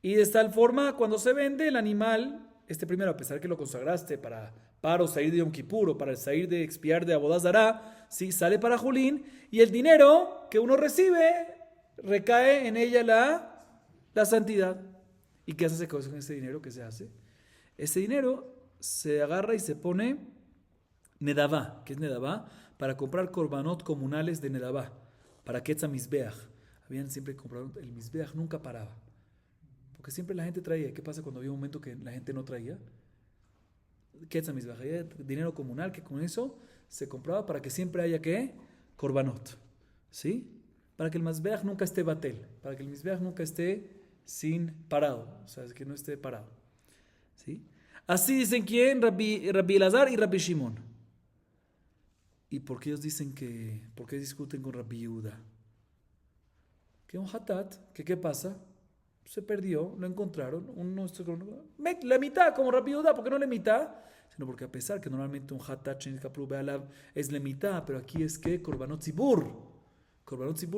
Y de tal forma, cuando se vende el animal, primero, a pesar que lo consagraste para o salir de Yom Kippur o para salir de expiar de Abodazara, ¿sí? Sale para Julín, y el dinero que uno recibe recae en ella la santidad. ¿Y qué hace con ese dinero? ¿Qué se hace? Ese dinero se agarra y se pone Nedavá. ¿Qué es Nedavá? Para comprar korbanot comunales de Nedavá. Para Ketza Mizbeach. Habían siempre comprado el Mizbeach, nunca paraba. Porque siempre la gente traía. ¿Qué pasa cuando había un momento que la gente no traía? Ketza Mizbeach. Había dinero comunal que con eso se compraba para que siempre haya ¿qué? Korbanot. ¿Sí? Para que el Mizbeach nunca esté batel. Para que el Mizbeach nunca esté sin parado, o sea, que no esté parado. ¿Sí? Así dicen quién, Rabbi Elazar y Rabbi Shimon. ¿Y por qué ellos dicen por qué discuten con Rabbi Yehuda? Que un hatat, que ¿qué pasa? Se perdió, lo encontraron, la mitad como Rabbi Yehuda, ¿por qué no la mitad? Sino porque a pesar que normalmente un hatat es la mitad, pero aquí es que Korbanot Zibur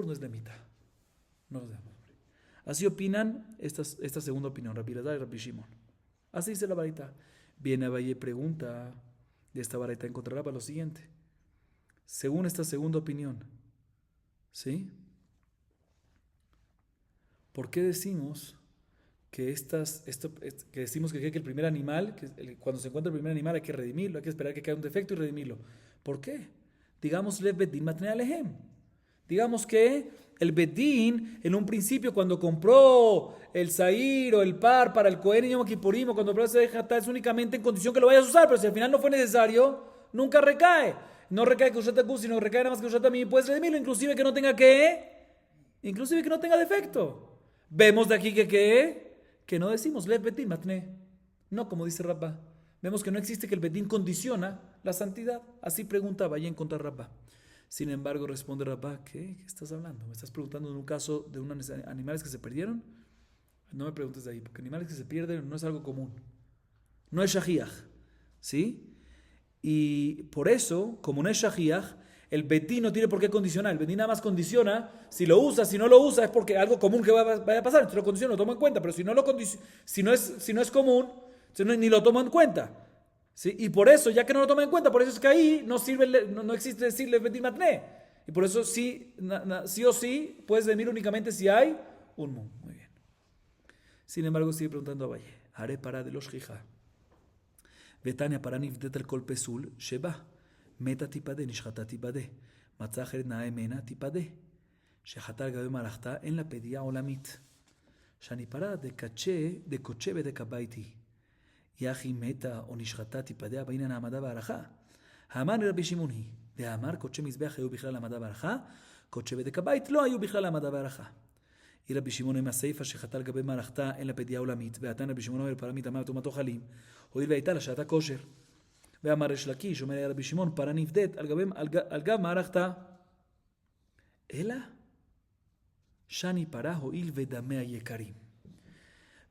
no es la mitad. No lo sabemos. Así opinan esta segunda opinión, Rabbi Elazar y Rabbi Shimon. Así dice la Baraitá. Viene Abaye pregunta de esta Baraitá, encontrará para lo siguiente. Según esta segunda opinión, ¿sí? ¿Por qué decimos que el primer animal, cuando se encuentra el primer animal hay que redimirlo, hay que esperar que caiga un defecto y redimirlo? ¿Por qué? Digamos, Lev Bedin Matnei Alehem. Digamos que el Bedín, en un principio, cuando compró el Zair o el par para el Cohen y Yom Kippurim, o cuando compró ese Hatá, es únicamente en condición que lo vayas a usar, pero si al final no fue necesario, nunca recae. No recae Kushat Akus, sino recae nada más que Kushat Amim. Puedes redimirlo, inclusive que no tenga defecto. Vemos de aquí que no decimos Lev Bedin Matnei. No, como dice Rabba. Vemos que no existe que el Bedín condiciona la santidad. Así preguntaba y encontró Rabba. Sin embargo, responde Rabá, ¿qué estás hablando? ¿Me estás preguntando de un caso de unos animales que se perdieron? No me preguntes de ahí, porque animales que se pierden no es algo común. No es shahiach, ¿sí? Y por eso, como no es shahiach, el Bedín no tiene por qué condicionar. El Bedín nada más condiciona si lo usa, si no lo usa, es porque algo común que vaya a pasar. Entonces lo condiciona, lo tomo en cuenta, pero si no es común, ni lo tomo en cuenta. ¿Sí? Y por eso, ya que no lo toman en cuenta, por eso es que ahí no existe decirle Bedín Matnei. Y por eso sí o sí puedes venir únicamente si hay un mu. Muy bien. Sin embargo, sigue preguntando a Valle. Haré para de los Jija. Betania para nifdet el kol pesul sheba. Meta tipade nishchata tipade. Matzacher naemena tipade. Shehatar gabe malachta en la pedía olamit. Shani para de coche de kabaiti. יחי מתה או נשחטה תיפדע בעניין העמדה והערכה. האמן רבי שמעון היא, דאמר קודשי מזבח היו בכלל העמדה והערכה, קודשי בדק הבית לא היו בכלל העמדה והערכה. Y Rabbi Shimon Ema Seifa Shechatal Gabe Marachta en la Pedia Olamit. Beatan Rabbi Shimon Omer para mí tamar tomato halim. Odir Beitala Shata Kosher. Veamar Resh Lakish Omer Rabbi Shimon para Nifdet al Gab Marachta. Ela Shani Parajo Il Vedamea Yekarim.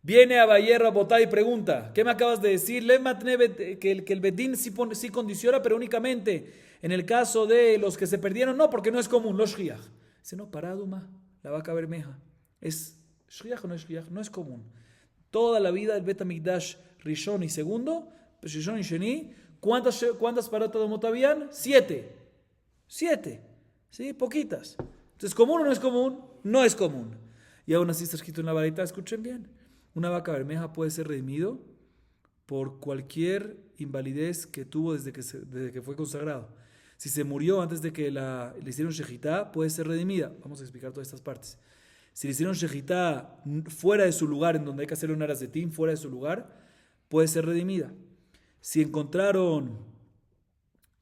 Viene a Bayer Rabotá y pregunta, ¿qué me acabas de decir? Que el Bedín sí condiciona, pero únicamente en el caso de los que se perdieron, no, porque no es común, los Shriach. Dice, no, Paraduma, la vaca bermeja. ¿Es Shriach o no es Shriach? No es común. Toda la vida el Bet HaMikdash Rishon y segundo, Rishon y Sheni, ¿cuántas Paradumot habían? 7. ¿Sí? Poquitas. Entonces, ¿común o no es común? No es común. Y aún así está escrito en la varita, escuchen bien. Una vaca bermeja puede ser redimido por cualquier invalidez que tuvo desde que fue consagrado. Si se murió antes de que le hicieron shejitá, puede ser redimida. Vamos a explicar todas estas partes. Si le hicieron shejitá fuera de su lugar, en donde hay que hacerle un aras de tim, fuera de su lugar, puede ser redimida. Si encontraron,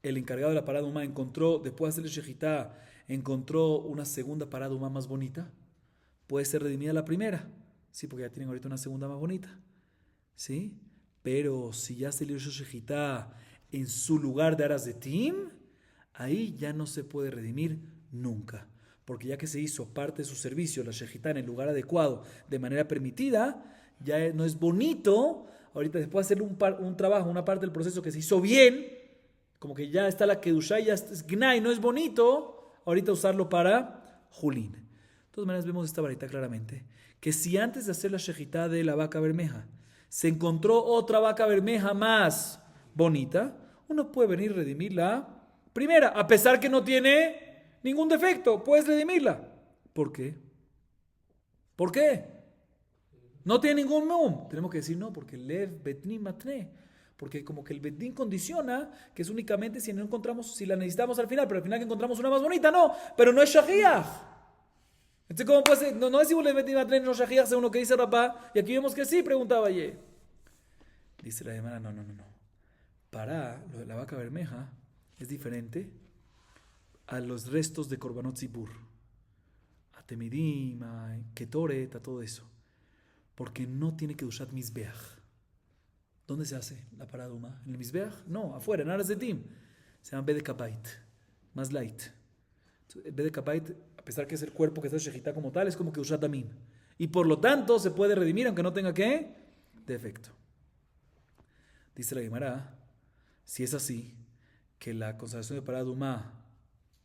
el encargado de la parada humana después de hacerle shejitá, encontró una segunda parada humana más bonita, puede ser redimida la primera. Sí, porque ya tienen ahorita una segunda más bonita. ¿Sí? Pero si ya se le hizo shejitá en su lugar de aras de tim, ahí ya no se puede redimir nunca. Porque ya que se hizo parte de su servicio, la shejitá en el lugar adecuado, de manera permitida, ya no es bonito. Ahorita después de hacerle un trabajo, una parte del proceso que se hizo bien, como que ya está la kedushá, ya es gnai, no es bonito, ahorita usarlo para julín. De todas maneras vemos esta varita claramente, que si antes de hacer la shejitá de la vaca bermeja se encontró otra vaca bermeja más bonita, uno puede venir a redimir la primera, a pesar que no tiene ningún defecto, puedes redimirla. ¿Por qué? ¿Por qué? No tiene ningún mum. Tenemos que decir no, porque lev betnim matne, porque como que el betín condiciona que es únicamente si no encontramos, si la necesitamos al final, pero al final que encontramos una más bonita, no, pero no es shahiach. Entonces, ¿cómo puede ser? No decimos le metí a tren no shahiach según lo que dice Rabá, y aquí vemos que sí, preguntaba ayer. Dice la hermana, no. Para lo de la vaca bermeja es diferente a los restos de Korbanot Zibur, a Temidim, a Ketoret, a todo eso, porque no tiene que usar Mizbeach. ¿Dónde se hace la paraduma? ¿En el Mizbeach? No, afuera, en Aras de Tim. Se llama Bedekabait, más light. Bedekabait, a pesar que es el cuerpo que está shejitá como tal, es como que usar tamim. Y por lo tanto se puede redimir aunque no tenga ¿qué? Defecto. Dice la Gemara, si es así, que la consagración de paraduma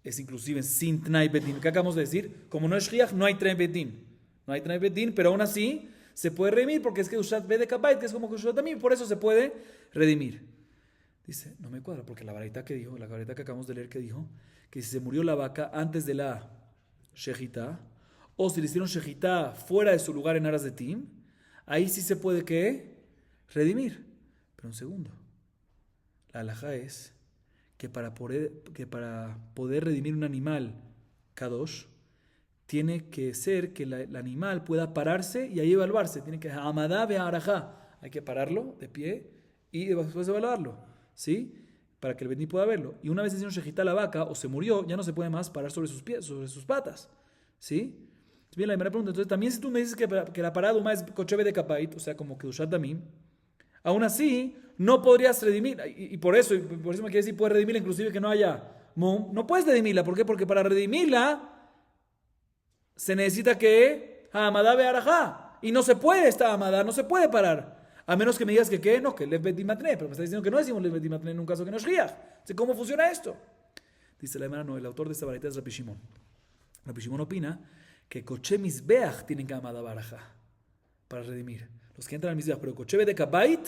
es inclusive sin Tnai Betin. ¿Qué acabamos de decir? Como no es Shriach, no hay Tnai Betin. No hay Tnai Betin, pero aún así se puede redimir porque es que usar Bedekabait, que es como que usar tamim, por eso se puede redimir. Dice, no me cuadra, porque la varita que dijo, la varita que acabamos de leer que dijo, que si se murió la vaca antes de la shejitá, o si le hicieron shejitá fuera de su lugar en aras de tim, ahí sí se puede ¿qué? Redimir. Pero un segundo. La halajá es que para poder redimir un animal kadosh, tiene que ser que el animal pueda pararse y ahí evaluarse. Tiene que amadá be'arajá. Hay que pararlo de pie y después evaluarlo. ¿Sí? Para que el Bedín pueda verlo. Y una vez hicieron shejitá la vaca o se murió, ya no se puede más parar sobre sus pies, sobre sus patas. ¿Sí? Bien, la primera pregunta. Entonces, también si tú me dices que la parada humana es cocheve de kapait, o sea, como que ushat tamim, aún así no podrías redimir. Y por eso me quiere decir, puedes redimirla inclusive que no haya mum. No puedes redimirla. ¿Por qué? Porque para redimirla se necesita que Hamadá be'arajá. Y no se puede esta Hamadá, no se puede parar. A menos que me digas que ¿qué? No, que Lev Betim Matne. Pero me está diciendo que no decimos Lev Betim Matne en un caso que no es Shriach. ¿Cómo funciona esto? Dice la hermana, no, el autor de esta varita es Rabbi Shimon. Rabbi Shimon opina que Koche Mizbeach tienen que Hamadá be'arajá para redimir. Los que entran al Mizbeach, pero Koche de Kabait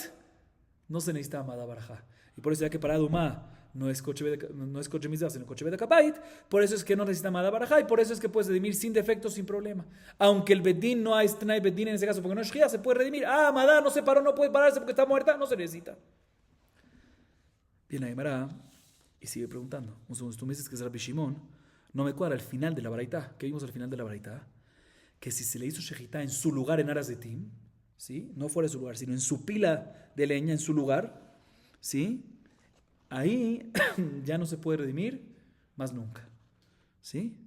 no se necesita Hamadá be'arajá. Y por eso ya que para Duma no es coche Mizbeach, sino coche de Kabait, por eso es que no necesita Hamadá be'arajá y por eso es que puedes redimir sin defectos, sin problema. Aunque el Bedín no hay Bedín en ese caso, porque no es Shriach, se puede redimir. Hamadá no se paró, no puede pararse porque está muerta, no se necesita. Bien, la Gemara y sigue preguntando. Un segundo, tú me dices que es Rabbi Shimon, no me cuadra al final de la baraita. ¿Qué vimos al final de la baraita? Que si se le hizo shejitá en su lugar en aras de tim, ¿sí? No fuera de su lugar, sino en su pila de leña, en su lugar, ¿sí? Ahí ya no se puede redimir más nunca, ¿sí?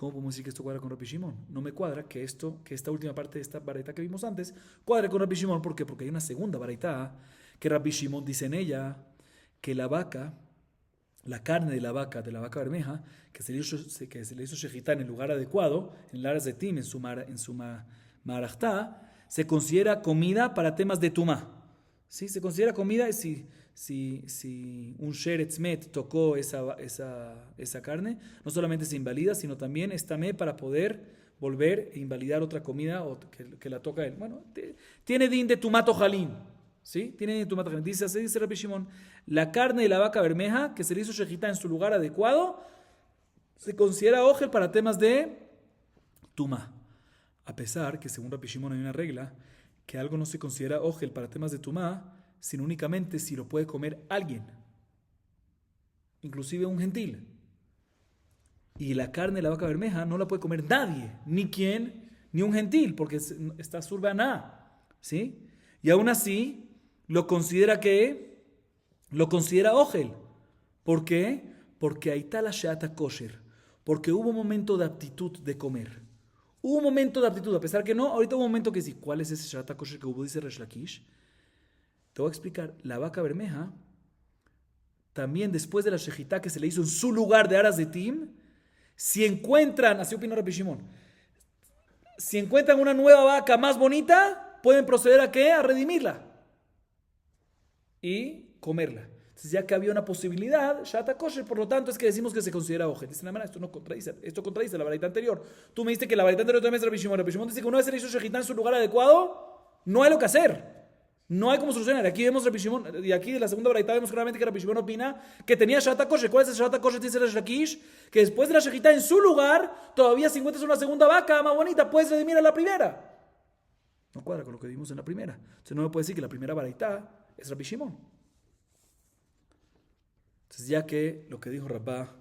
¿Cómo podemos decir que esto cuadra con Rabbi Shimon? No me cuadra que esta última parte de esta baraita que vimos antes cuadre con Rabbi Shimon. ¿Por qué? Porque hay una segunda baraita que Rabbi Shimon dice en ella que la vaca, la carne de la vaca bermeja, que se le hizo shejitá en el lugar adecuado, en el Aras de Tim, en su marajtá, se considera comida para temas de tumá. ¿Sí? Se considera comida si un sheretz met tocó esa carne, no solamente se invalida, sino también está me para poder volver e invalidar otra comida o que la toca él. Bueno, tiene din de tumato jalín. ¿Sí? Tiene din de tumato jalín. Dice Rabbi Shimon, la carne de la vaca bermeja que se le hizo shejitá en su lugar adecuado se considera ojel para temas de tumá. A pesar que según Rabbi Shimon hay una regla que algo no se considera ojel para temas de tumá, sino únicamente si lo puede comer alguien, inclusive un gentil. Y la carne de la vaca bermeja no la puede comer nadie, ni quien, ni un gentil, porque está surbaná, ¿sí? Y aún así lo considera ojel. ¿Por qué? Porque ahí está la sheata kosher, porque hubo un momento de aptitud de comer. Hubo un momento de aptitud, a pesar que no, ahorita hubo un momento que sí. ¿Cuál es ese sheata kosher que hubo? Dice Resh Lakish. Te voy a explicar. La vaca bermeja, también después de la shejitá que se le hizo en su lugar de Aras de Tim, si encuentran, así opina Rabbi Shimon, si encuentran una nueva vaca más bonita, pueden proceder ¿a qué? A redimirla y comerla. Entonces, ya que había una posibilidad, shata kosher, por lo tanto es que decimos que se considera ojel. Dice la esto contradice la baraita anterior. Tú me dijiste que la baraita anterior también es Rabbi Shimon. Rabbi Shimon dice que una vez se le hizo shejitá en su lugar adecuado, no hay lo que hacer. No hay cómo solucionar. Aquí vemos Rabbi Shimon, y aquí de la segunda baraita vemos claramente que Rabbi Shimon opina que tenía shata kosher. ¿Cuál es el shata kosher? Dice Resh Lakish, que después de la shejitá en su lugar, todavía si encuentras una segunda vaca más bonita, puedes redimir a la primera. No cuadra con lo que vimos en la primera. Entonces no me puede decir que la primera baraita es Rabbi Shimon. Entonces ya que lo que dijo Rabá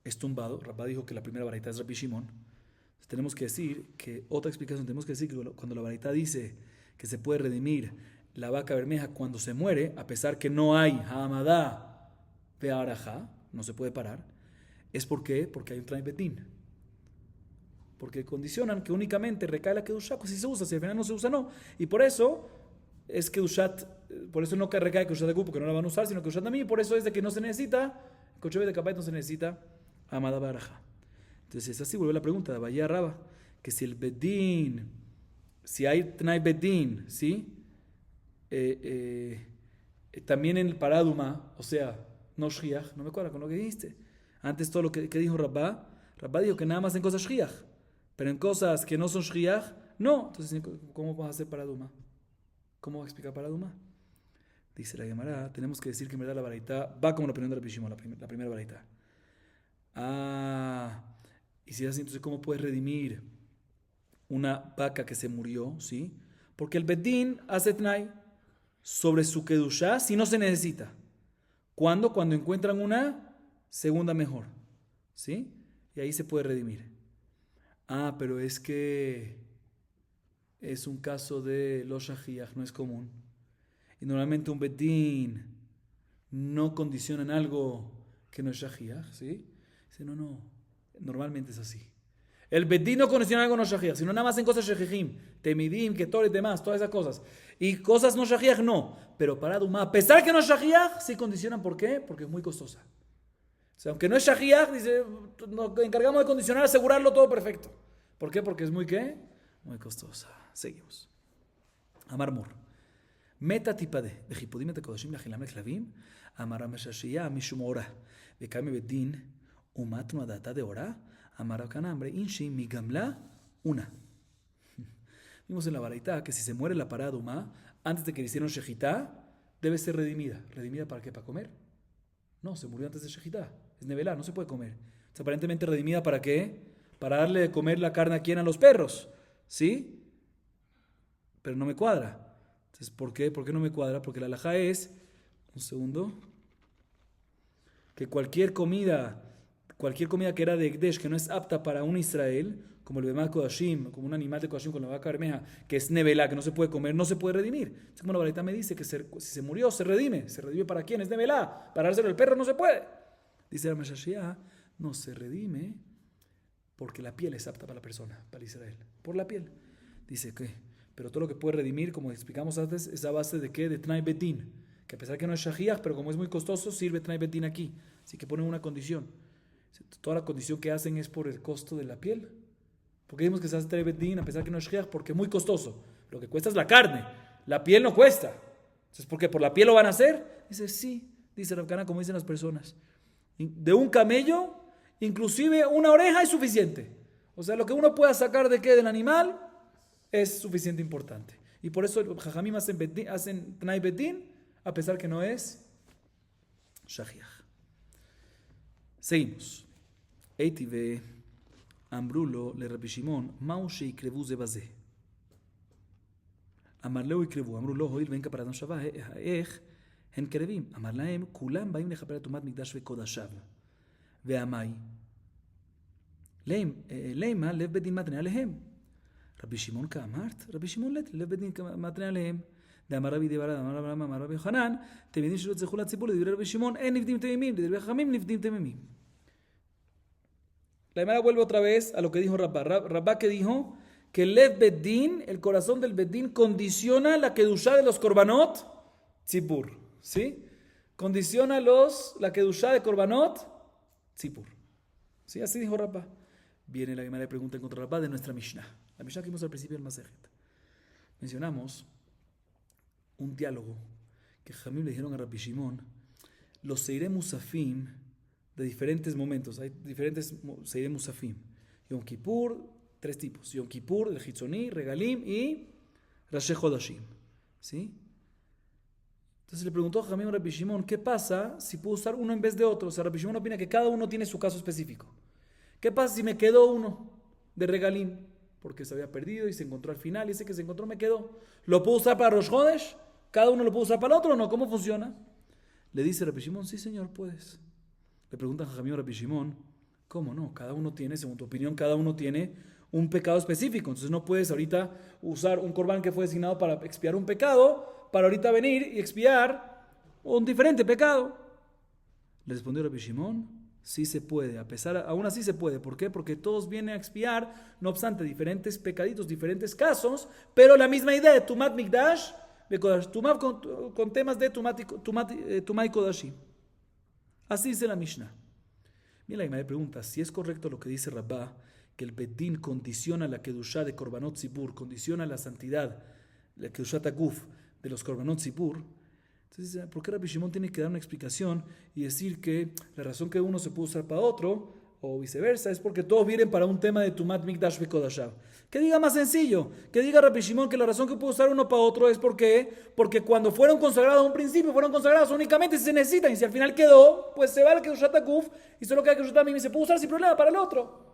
es tumbado, Rabá dijo que la primera baraita es Rabbi Shimon, tenemos que decir que, otra explicación, tenemos que decir que cuando la baraita dice que se puede redimir la vaca bermeja cuando se muere, a pesar que no hay Hamadá Ve'arajá, no se puede parar, es porque hay un Tnai Betin. Porque condicionan que únicamente recae la Kedushá, pues si se usa, si al final no se usa, no. Y por eso es Kedushat, por eso no recae Kedushat de Gu, porque no la van a usar, sino Kedushat de mí, por eso es de que no se necesita, Kochebe de Kapait no se necesita Hamadá Ve'arajá. Entonces es así, vuelve la pregunta de Bahía Raba, que si el Bedín, si hay Tnai Bedín, ¿sí? También en el Paraduma, o sea, no Shriach, no me cuadra con lo que dijiste. Antes todo lo que dijo Rabá dijo que nada más en cosas Shriach, pero en cosas que no son Shriach, no. Entonces, ¿cómo vas a hacer Paraduma? ¿Cómo va a explicar Paraduma? Dice la Gemara, tenemos que decir que en verdad la baraita va como la opinión de Rabbi Shimon, la primera baraita. Y si es así, entonces ¿cómo puedes redimir una vaca que se murió? ¿Sí? Porque el Bedín hace Tnai sobre su Kedushá si no se necesita. ¿Cuándo? Cuando encuentran una segunda mejor. ¿Sí? Y ahí se puede redimir. Pero es que es un caso de los shahiach, no es común. Y normalmente un Bedín no condiciona en algo que no es shahiach, ¿sí? Dice, no, normalmente es así. El Bedín no condiciona algo no shahiach, sino nada más en cosas shahijim, temidim, ketor y demás, todas esas cosas. Y cosas no shahiach no, pero para Duma, a pesar que no es shahiach, sí condicionan. ¿Por qué? Porque es muy costosa. O sea, aunque no es shahiach, dice, nos encargamos de condicionar, asegurarlo todo perfecto. ¿Por qué? Porque es muy, ¿qué? Muy costosa. Seguimos. Amar Mur. Meta tipade, de hipodim et kodashim lachilam leklavim, amar ameshashia mishum ora, bekame bedin, umatnu adata de ora, amar kanambre, inshi migamla, una. Vimos en la baraita que si se muere la paraduma, antes de que le hicieron shejitá, debe ser redimida. ¿Redimida para qué? ¿Para comer? No, se murió antes de shejitá. Es nevelá, no se puede comer. O sea, aparentemente redimida ¿para qué? Para darle de comer la carne a quién, a los perros. ¿Sí? Pero no me cuadra. Entonces, ¿por qué? ¿Por qué no me cuadra? Porque la halajá es, un segundo, que cualquier comida que era de Ekdesh, que no es apta para un Israel, como el Bemá Kodashim, como un animal de Kodashim con la vaca bermeja, que es nevelá, que no se puede comer, no se puede redimir. Entonces, como la baraita me dice que si se murió, se redime. ¿Se redime para quién? Es nevelá. Para dárselo al perro no se puede. Dice la Meshashia, no se redime porque la piel es apta para la persona, para Israel. Por la piel. Dice que, pero todo lo que puede redimir, como explicamos antes, es a base de ¿qué? De Tnai Betin. Que a pesar que no es Shahiach, pero como es muy costoso, sirve Tnai Betin aquí. Así que ponen una condición. Toda la condición que hacen es por el costo de la piel. Porque decimos que se hace Tnai Betin a pesar que no es Shahiach, porque es muy costoso. Lo que cuesta es la carne. La piel no cuesta. Entonces, ¿por qué? ¿Por la piel lo van a hacer? Dice, sí. Dice Rav Kana, como dicen las personas. De un camello, inclusive una oreja es suficiente. O sea, lo que uno pueda sacar de qué del animal es suficiente importante. Y por eso los Jajamim hacen Tnai Betin, a pesar que no es Shahiach. Seguimos. Eitive Ambrulo le Rabbi Shimon, Mau sheikrevu ze baze. אמר לו יקרבו, אמרו לו, הואיל ואין כפרת שווה, איך הן קרבים? אמר להם, כולם באים לכפר את טומאת מקדש וקודשיו. והמאי? למה לב בית דין מתנה עליהם? רבי שמעון כאמרת? רבי שמעון לב בית דין מתנה עליהם. דאמר רבי דיבר, אמר רבי יוחנן, תלמידים שלא צריכו לציבור לדברי רבי שמעון, אין נבדים תמימים, לדברי חכמים נבדים תמימים. La Gemara vuelve otra vez a lo que dijo Rabá. Rabá que dijo que el Lev Bedín, el corazón del Bedín, condiciona la Kedushá de los Korbanot Tzipur. ¿Sí? Condiciona la Kedushá de Korbanot Tzipur. ¿Sí? Así dijo Rabá. Viene la Gemara y pregunta en contra de Rabá de nuestra Mishnah. La Mishnah que vimos al principio del Masejet. Mencionamos un diálogo que Jamim le dijeron a Rabbi Shimon, los Seirei Musafim de diferentes momentos. Hay diferentes Seirei Musafim. Yom Kippur, 3 tipos. Yom Kippur, el Hitzoní, Regalim y Rashi Chodashim. ¿Sí? Entonces le preguntó a Jamim a Rabbi Shimon, ¿qué pasa si puedo usar uno en vez de otro? O sea, Rabbi Shimon opina que cada uno tiene su caso específico. ¿Qué pasa si me quedó uno de Regalim? Porque se había perdido y se encontró al final, y ese que se encontró me quedó. ¿Lo puedo usar para Rosh Chodesh? ¿Cada uno lo puede usar para el otro o no? ¿Cómo funciona? Le dice Rabbi Shimon, sí señor, puedes. Le preguntan a Jamim a Rabbi Shimon, ¿cómo no? Cada uno tiene, según tu opinión, cada uno tiene un pecado específico. Entonces no puedes ahorita usar un corbán que fue designado para expiar un pecado, para ahorita venir y expiar un diferente pecado. Le respondió Rabbi Shimon, sí se puede, aún así se puede. ¿Por qué? Porque todos vienen a expiar, no obstante, diferentes pecaditos, diferentes casos, pero la misma idea de Tumat Mikdash, Tumat con temas de Tumay Kodashim. Así dice la Mishnah. Mira, la Gemara pregunta, si es correcto lo que dice Rabá, que el Bedín condiciona la Kedushá de Korbanot Tzipur, condiciona la santidad, la Kedushá Takuf de los Korbanot Tzipur. Entonces, ¿por qué Rabbi Shimon tiene que dar una explicación y decir que la razón que uno se puede usar para otro, o viceversa, es porque todos vienen para un tema de Tumat Mikdash Vekodashav? Que diga más sencillo, que diga Rabbi Shimon que la razón que puede usar uno para otro es porque cuando fueron consagrados a un principio, fueron consagrados únicamente si se necesitan, y si al final quedó, pues se va al Kedushá Takuf y solo queda Kedushá Tamim y se puede usar sin problema para el otro.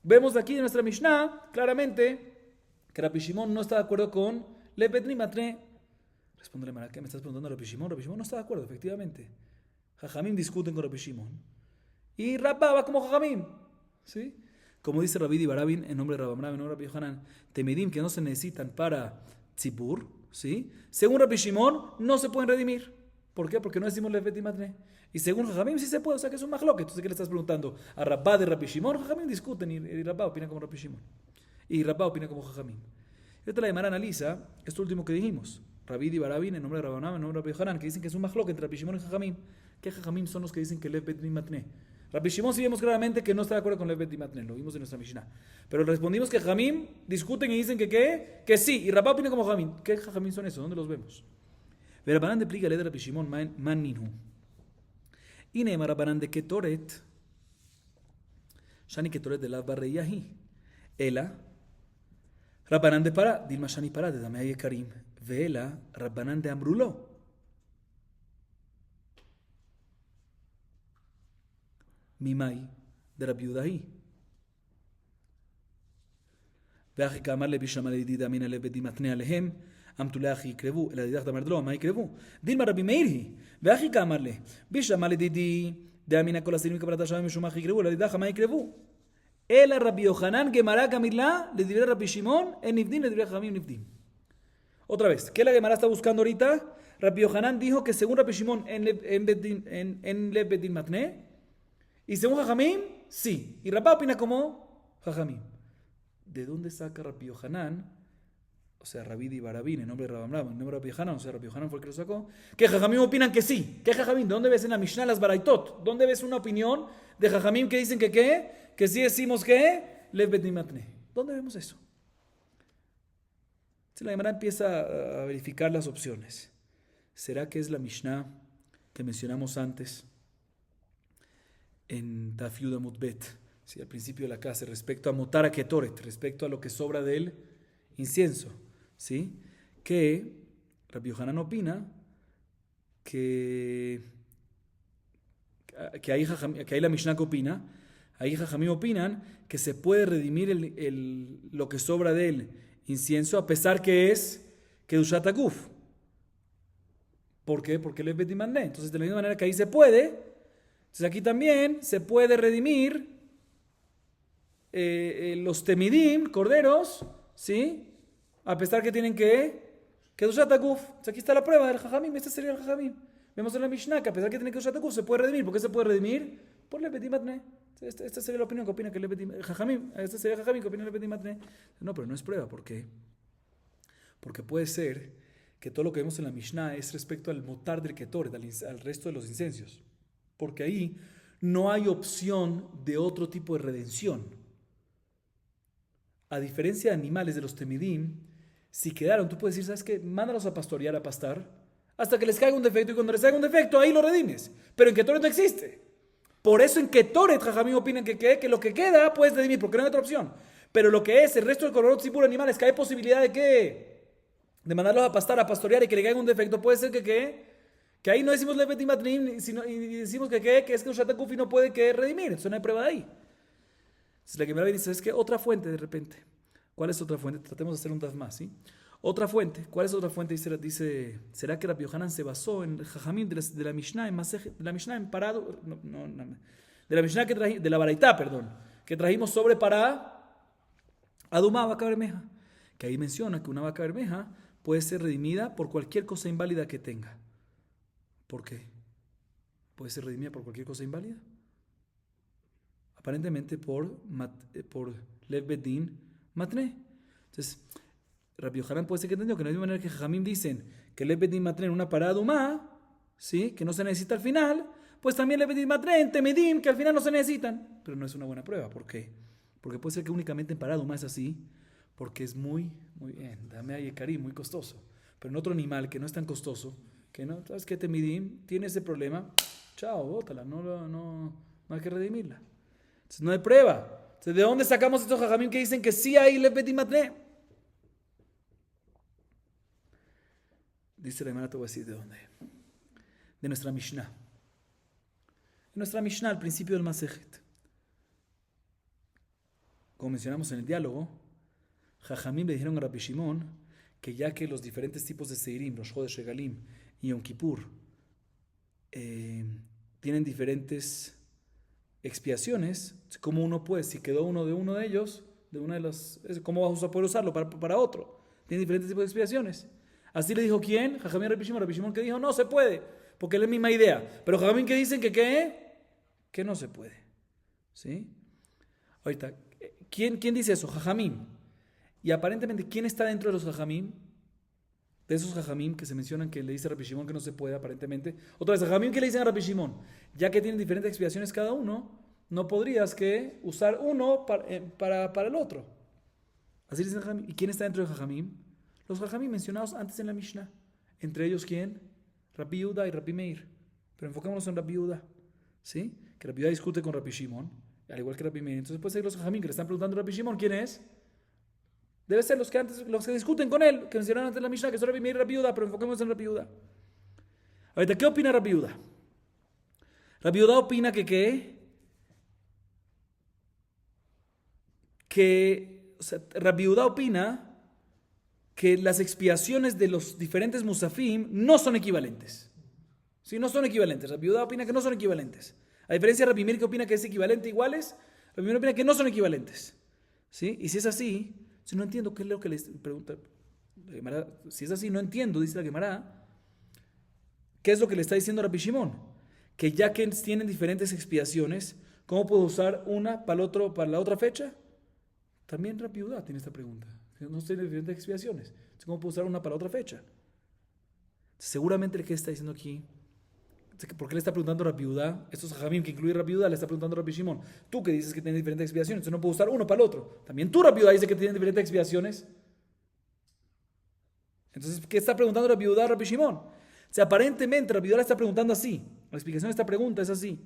Vemos de aquí en nuestra Mishnah claramente que Rabbi Shimon no está de acuerdo con Le Betni Matre. Responde la Gemara, ¿qué me estás preguntando, Rabbi Shimon? Rabbi Shimon no está de acuerdo, efectivamente. Jajamim discuten con Rabbi Shimon y Rabba va como Jajamim, ¿sí? Como dice Rabbi Dibarabin en nombre de Rabbi Amram, en nombre de Rabbi Yohanan, Temedim que no se necesitan para Tzipur, ¿sí? Según Rabbi Shimon no se pueden redimir. ¿Por qué? Porque no decimos Le Betni Matre. Y según Jajamim sí se puede, o sea que es un majloque. Entonces, ¿qué le estás preguntando? A Rabba de Rabbi Shimon, Jajamim discuten y Rabba opina como Rabbi Shimon. Y Rabba opina como Jajamim. Y ahorita la Gemara analiza esto último que dijimos. Rabbi Dibarabin en nombre de Rabbi Amram, en nombre de Rabbi Yohanan, que dicen que es un majloque entre Rabbi Shimon y Jajamim. ¿Qué Jajamim son los que dicen que Lev Betni Matne? Rabbi Shimon sí vemos claramente que no está de acuerdo con Lev Betni Matne, lo vimos en nuestra Mishnah. Pero respondimos que Jajamim discuten y dicen que ¿qué? Que sí. Y Rabba opina como Jajamim. ¿Qué Jajamim son esos? ¿Dónde los vemos? Verabanan de pliga le de Rabbi Shimon man ninhu. Y Neema Rabbanan de Ketoret, Shani Ketoret de la Barreiyahi, Ela, Rabbanan de Pará, Dilma Shani Pará de Damei Karim, Vela, Rabbanan de Amrulo. Mimai de Rabbi Yudahi. Veaji Kamar le Bishama le Dida Mina le Bedi Matne Alehem. Amtulahi יקרבו, אלא דידך דאמרת לו, מה יקרבו? דילמה רבי מאיר היא, ואחי כאמר לה, בישמע לדידי, דאמינא כל הסינים קבלת השמיים משומך יקרבו, אלא דידך מה יקרבו? אלא רבי יוחנן גמרא גמילה, לדברי רבי שמעון, אין נבדים, לדברי חכמים נבדים. Otra vez, ¿qué la Gemara está buscando ahorita? Rabbi Yohanan dijo que según Rabbi Shimon en Lev Bedin Matne, y según Jajamim, sí. Y Rabba opina como Jajamim. ¿De dónde saca Rabbi Yohanan? O sea, Rabbi Di Barabín, en nombre de Rabam Ram, en nombre de Rabbi Yohanan, o sea, Rabbi Yohanan fue el que lo sacó. Que Jajamim opinan que sí. ¿Qué Jajamim? ¿De dónde ves en la Mishnah las Baraitot? ¿Dónde ves una opinión de Jajamim que dicen que qué? Que sí decimos que Lev Bet Matne. ¿Dónde vemos eso? Entonces la Gemara empieza a verificar las opciones. ¿Será que es la Mishnah que mencionamos antes en Daf Yud Amud Bet? Sí, al principio de la clase, respecto a Motara Ketoret, respecto a lo que sobra del incienso, ¿sí? Que Rabbi Yohanan opina que hay la Mishnah que opina, ahí Jajamim opinan que se puede redimir lo que sobra del incienso a pesar que es Kedushat Aguf. ¿Por qué? Porque él es Bet Matne. Entonces, de la misma manera que ahí se puede, entonces aquí también se puede redimir los temidim, corderos, ¿sí? A pesar que tienen que Dushat Aguf. Entonces aquí está la prueba del Jajamim, este sería el Jajamim. Vemos en la Mishnah que a pesar que tienen que Dushat Aguf se puede redimir. ¿Por qué se puede redimir? Por Lev Bet Matne. Esta sería la opinión que opina que Lev Bet Jajamim. Este sería el Jajamim que opina Lev Bet Matne. No, pero no es prueba. ¿Por qué? Porque puede ser que todo lo que vemos en la Mishnah es respecto al motar del Ketoret, al resto de los incencios. Porque ahí no hay opción de otro tipo de redención. A diferencia de animales, de los temidim, si quedaron, tú puedes decir, ¿sabes qué? Mándalos a pastorear, a pastar, hasta que les caiga un defecto, y cuando les caiga un defecto, ahí lo redimes. Pero en Ketoret no existe. Por eso en Ketoret, Jajamim opinan que lo que queda puedes redimir, porque no hay otra opción. Pero lo que es el resto del colorot tipo de animales, que hay posibilidad de que de mandarlos a pastar, a pastorear y que le caiga un defecto, puede ser que ahí no decimos Lev Bet Matne, sino y decimos que es que Dushat Aguf no puede redimir. Entonces no hay prueba de ahí. Entonces la Gemara dice, es que otra fuente de repente. ¿Cuál es otra fuente? Tratemos de hacer un taf más, ¿sí? Otra fuente. ¿Cuál es otra fuente? Dice ¿será que Rabbi Yohanan se basó en el Jajamim de la Mishnah en Parado? De la Mishnah de la Baraitá, perdón, que trajimos sobre para Adumá, vaca bermeja. Que ahí menciona que una vaca bermeja puede ser redimida por cualquier cosa inválida que tenga. ¿Por qué? ¿Puede ser redimida por cualquier cosa inválida? Aparentemente por Lev Bet Matne. Entonces, Rabbi Yohanan puede ser que entendió que de la misma manera que Jajamim dicen que Lev Bet Matne en una parada humá, ¿sí? Que no se necesita al final, pues también Lev Bet Matne en Temedim, que al final no se necesitan. Pero no es una buena prueba. ¿Por qué? Porque puede ser que únicamente en parada humá es así, porque es muy bien, dame ahí Karim, muy costoso. Pero en otro animal que no es tan costoso, que no, ¿sabes qué? Temedim tiene ese problema, chao, bótala, no hay que redimirla. Entonces no hay prueba. Entonces, ¿de dónde sacamos estos Jajamim que dicen que sí hay Lev Bet Matne? Dice la Gemara, te voy a decir de dónde. De nuestra Mishnah. En nuestra Mishnah, al principio del Masejet. Como mencionamos en el diálogo, Jajamim le dijeron a Rabbi Shimon que ya que los diferentes tipos de Seirim, los Jodesh Regalim y Yom Kippur, tienen diferentes expiaciones, como uno puede, si quedó uno de ellos, de una de las, ¿cómo vas a poder usarlo para otro? Tiene diferentes tipos de expiaciones. Así le dijo ¿quién? Jajamim a Rabbi Shimon que dijo, no se puede, porque es la misma idea. Pero Jajamim que dicen que no se puede. ¿Sí? Ahorita, ¿quién dice eso? Jajamim. Y aparentemente, ¿quién está dentro de los Jajamim? De esos Jajamim que se mencionan que le dice a Rabbi Shimon que no se puede, aparentemente. Otra vez, Jajamim que le dicen a Rabbi Shimon, ya que tienen diferentes expiaciones cada uno, no podrías que usar uno para el otro. Así dicen Jajamim. ¿Y quién está dentro de Jajamim? Los Jajamim mencionados antes en la Mishnah. Entre ellos, ¿quién? Rabbi Yehuda y Rabbi Meir. Pero enfocémonos en Rabbi Yehuda. ¿Sí? Que Rabbi Yehuda discute con Rabbi Shimon, al igual que Rabbi Meir. Entonces puede ser los Jajamim que le están preguntando a Rabbi Shimon, ¿quién es? Debe ser los que discuten con él, que mencionaron antes en la Mishnah, que son Rabbi Meir y Rabbi Yehuda, pero enfoquémonos en Rabbi Yehuda. Ahorita, ¿qué opina Rabbi Yehuda? Rabbi Yehuda opina o sea, Rabbi Yehuda opina que las expiaciones de los diferentes musafim no son equivalentes. Sí, no son equivalentes. Rabbi Yehuda opina que no son equivalentes. A diferencia de Rabbi Meir que opina que es equivalente iguales, Rabbi Meir opina que no son equivalentes. ¿Sí? Y si es así, si no entiendo qué es lo que les pregunta la Gemara, si es así, no entiendo, dice la Gemara, ¿qué es lo que le está diciendo Rabbi Shimon? Que ya que tienen diferentes expiaciones, ¿cómo puedo usar una para la otra fecha? También Rabbi Yehuda tiene esta pregunta. No tiene diferentes expiaciones. Entonces, ¿cómo puedo usar una para otra fecha? Seguramente el que está diciendo aquí, ¿por qué le está preguntando Rabbi Yehuda? Estos Jajamim que incluye Rabbi Yehuda, le está preguntando Rabbi Shimon. Tú que dices que tienes diferentes expiaciones, entonces no puedo usar uno para el otro. También tú, Rabbi Yehuda, dice que tienes diferentes expiaciones. Entonces, ¿qué está preguntando Rabbi Yehuda a Rabbi Shimon? O sea, aparentemente Rabbi Yehuda le está preguntando así. La explicación de esta pregunta es así.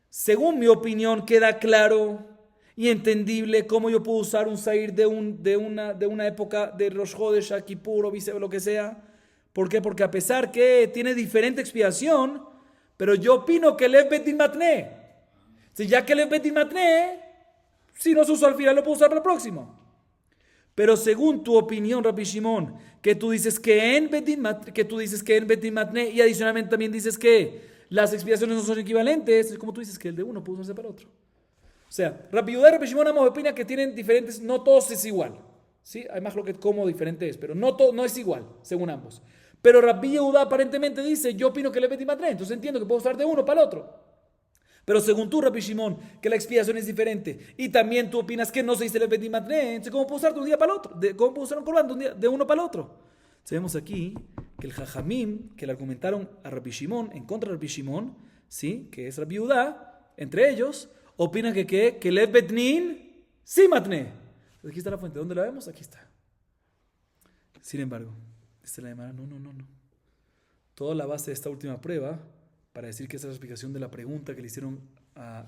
Según mi opinión, queda claro y entendible cómo yo puedo usar un Sair de una época de Rosh Chodesh, Kippur o lo que sea. ¿Por qué? Porque a pesar que tiene diferente expiación, pero yo opino que Lev Betin Matne. Si ya que Lev Betin Matne, si no se usa al final, lo puedo usar para el próximo. Pero según tu opinión, Rabbi Shimon, que tú dices que en Betin Matne y adicionalmente también dices que las expiaciones no son equivalentes, es como tú dices que el de uno puede usarse para otro. O sea, Rabbi Yehuda y Rabbi Shimon ambos opinan que tienen diferentes, no todos es igual. ¿Sí? Hay más lo que como diferente es, pero no es igual, según ambos. Pero Rabbi Yehuda aparentemente dice, yo opino que le Betin Matne, entonces entiendo que puedo usar de uno para el otro. Pero según tú, Rabbi Shimon, que la expiación es diferente, y también tú opinas que no se dice le Betin Matne, entonces ¿cómo puedo usar de un día para el otro? ¿Cómo puedo usar un corbán de uno para el otro? Entonces vemos aquí que el Jajamim, que le argumentaron a Rabbi Shimon, en contra de Rabbi Shimon, ¿sí? Que es Rabbi Yehuda, entre ellos, opinan que le Betnin sí Matne. Aquí está la fuente, ¿dónde la vemos? Aquí está. Sin embargo, dice la Gemara, no. Toda la base de esta última prueba, para decir que esa es la explicación de la pregunta que le hicieron,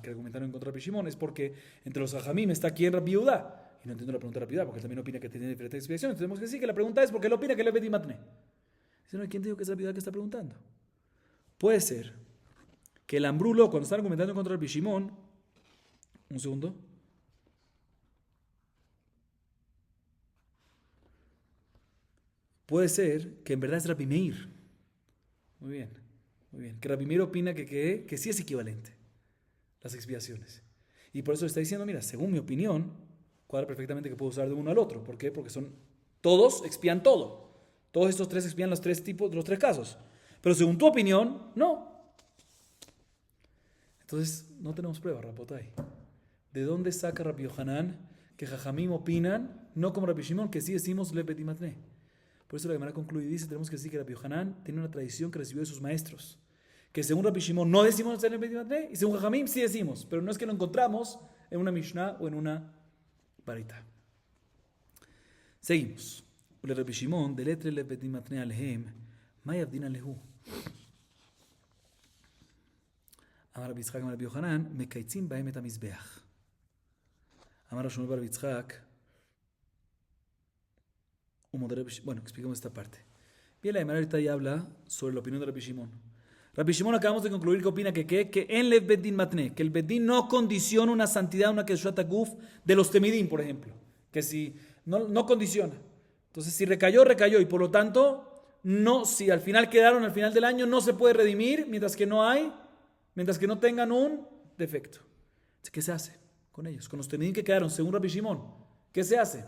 que argumentaron en contra de Rabbi Shimon, es porque entre los Jajamim está aquí en Rabbi Yehuda. Y no entiendo la pregunta de Rabbi Yehuda, porque él también opina que tiene diferentes explicaciones. Entonces tenemos que decir que la pregunta es porque él opina que le Betnin Matne. Dice, no, ¿quién dijo que es Rabbi Yehuda que está preguntando? Puede ser que el Ambrulo, cuando están argumentando en contra de Rabbi Shimon, un segundo. Puede ser que en verdad es Rabbi Meir. Muy bien. Que Rabbi Meir opina que sí es equivalente las expiaciones. Y por eso le está diciendo, mira, según mi opinión, cuadra perfectamente que puedo usar de uno al otro. ¿Por qué? Porque todos expian todo. Todos estos tres expian los tres casos. Pero según tu opinión, no. Entonces, no tenemos prueba, Rabotai. ¿De dónde saca Rabbi Yohanan que Jajamim opinan, no como Rabbi Shimon, que sí decimos le Betin Matne? Por eso la Gemara concluye y dice, tenemos que decir que Rabbi Yohanan tiene una tradición que recibió de sus maestros. Que según Rabbi Shimon no decimos le Betin Matne, y según Jajamim sí decimos, pero no es que lo encontramos en una Mishnah o en una Barita. Seguimos. Le Rabbi Shimon, de letre le Betin Matne alehem, mayavdin alehu. Amar Rabbi Yitzchak, Amar Rabbi Yohanan, mekaitzim bahem et hamizbeach. Amar Rabbi Shmuel bar Yitzchak. Bueno, explicamos esta parte. Bien, la Gemara ahorita ya habla sobre la opinión de Rabbi Shimon. Rabbi Shimon acabamos de concluir que opina que en Lev Betin Matne, que el Betin no condiciona una santidad, una Keshuat Aguf de los Temidim, por ejemplo. Que si no condiciona. Entonces, si recayó, y por lo tanto, si al final quedaron al final del año, no se puede redimir mientras que no tengan un defecto. Entonces, ¿qué se hace con ellos? Con los Temidim que quedaron, según Rabbi Shimon. ¿Qué se hace?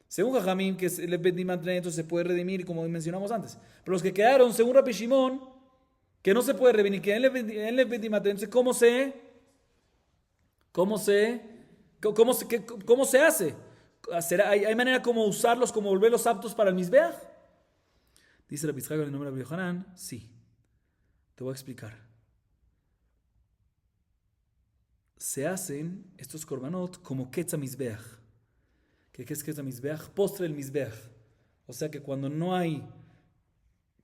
Según Jajamim, que es el Betin Matne, entonces se puede redimir, como mencionamos antes. Pero los que quedaron, según Rabbi Shimon, que no se puede redimir, que en el Betin Matne, entonces, ¿cómo se hace? ¿Hay manera como usarlos, como volverlos aptos para el Mizbeach? Dice Rabbi Yitzchak en el nombre de Rabbi Yohanan, sí. Te voy a explicar. Se hacen estos korbanot como Ketza Mizbeach. ¿Qué es Ketza Mizbeach? Postre el Mizbeach. O sea que cuando no hay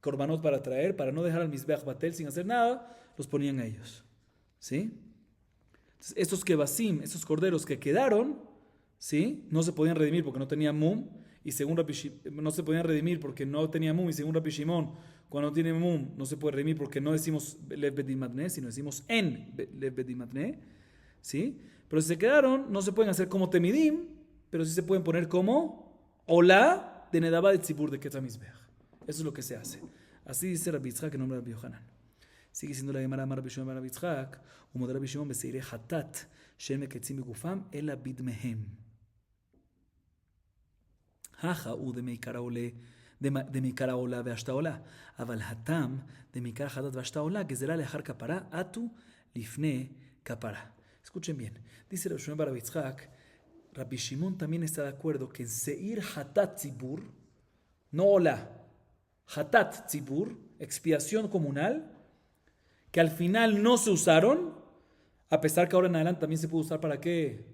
korbanot para traer, para no dejar al Mizbeach batel sin hacer nada, los ponían a ellos. ¿Sí? Entonces, estos kebasim, estos corderos que quedaron, ¿sí? No se podían redimir porque no tenían mum, y según no se podían redimir porque no tenían mum, y según Rabbi Shimon, cuando no tiene mum, no se puede redimir porque no decimos Lev Betin Matne, sino decimos en Lev Betin Matne, ¿sí? Pero si se quedaron, no se pueden hacer como temidim, pero sí se pueden poner como Olá de Nedaba de Tzibur de Ketza Mizbeach. Eso es lo que se hace. Así dice Rabbi Yitzchak en nombre de Rabbi Yohanan. Sigue siendo la Gemara Amar Rabbi Shimon Bar Rabbi Yitzchak, Umod Rabbi Shimon beseirei hatat, shen meketzim begufam, ela bidmehem. Hacha u de meikara עולה והשתה עולה, אבל הטעם דמעיקר חטאת והשתה עולה גזרה לאחר כפרה, עטו לפני כפרה. Escuchen bien, dice Rabbi Shimon bar Rabbi Yitzchak, Rabbi Shimon también está de acuerdo que en Seir Hatat Tzibur, no hola, Hatat Tzibur, expiación comunal, que al final no se usaron, a pesar que ahora en adelante también se puede usar para qué.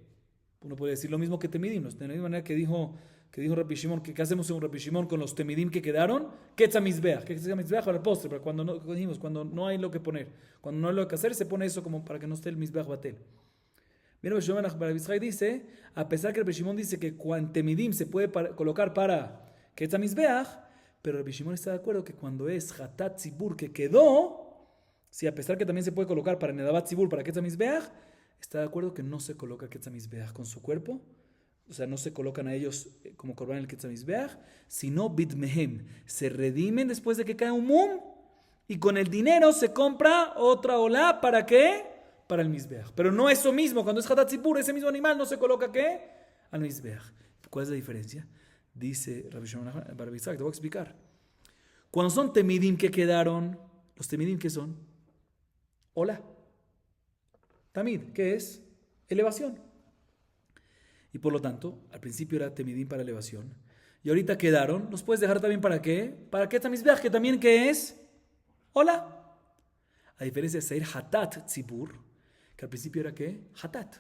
Uno puede decir lo mismo que Temidim, de la misma manera que dijo Rabbi Shimon, que ¿qué hacemos en Rabbi Shimon con los Temidim que quedaron? Ketza Mizbeach, Ketza Mizbeach para el postre, pero cuando no hay lo que poner, cuando no hay lo que hacer, se pone eso como para que no esté el Mizbeach Batel. Bien, Rabbi Shimon Bar Yisrael dice, a pesar que Rabbi Shimon dice que cuando Temidim se puede colocar para Ketza Mizbeach, pero Rabbi Shimon está de acuerdo que cuando es Hatat Tzibur que quedó, sí, a pesar que también se puede colocar para Nedavat Tzibur, para Ketza Mizbeach, está de acuerdo que no se coloca Ketza Mizbeach con su cuerpo, o sea, no se colocan a ellos como corban el Ketza Mizbeach, sino Bidmehem, se redimen después de que cae un mum, y con el dinero se compra otra olá, ¿para qué? Para el Mizbeach. Pero no eso mismo, cuando es Hatat Tzibur, ese mismo animal no se coloca ¿qué? Al Mizbeach. ¿Cuál es la diferencia? Dice Rabbi Shimon Bar Yisrael, te voy a explicar. Cuando son Temidim que quedaron, los Temidim ¿qué son? Hola. Tamid, ¿qué es? Elevación. Y por lo tanto, al principio era Temidim para elevación. Y ahorita quedaron, ¿los puedes dejar también para qué? ¿Para qué Tamizbeach? Que también ¿qué es? Hola. A diferencia de Seir Hatat Tzibur, que al principio era ¿qué? Hatat.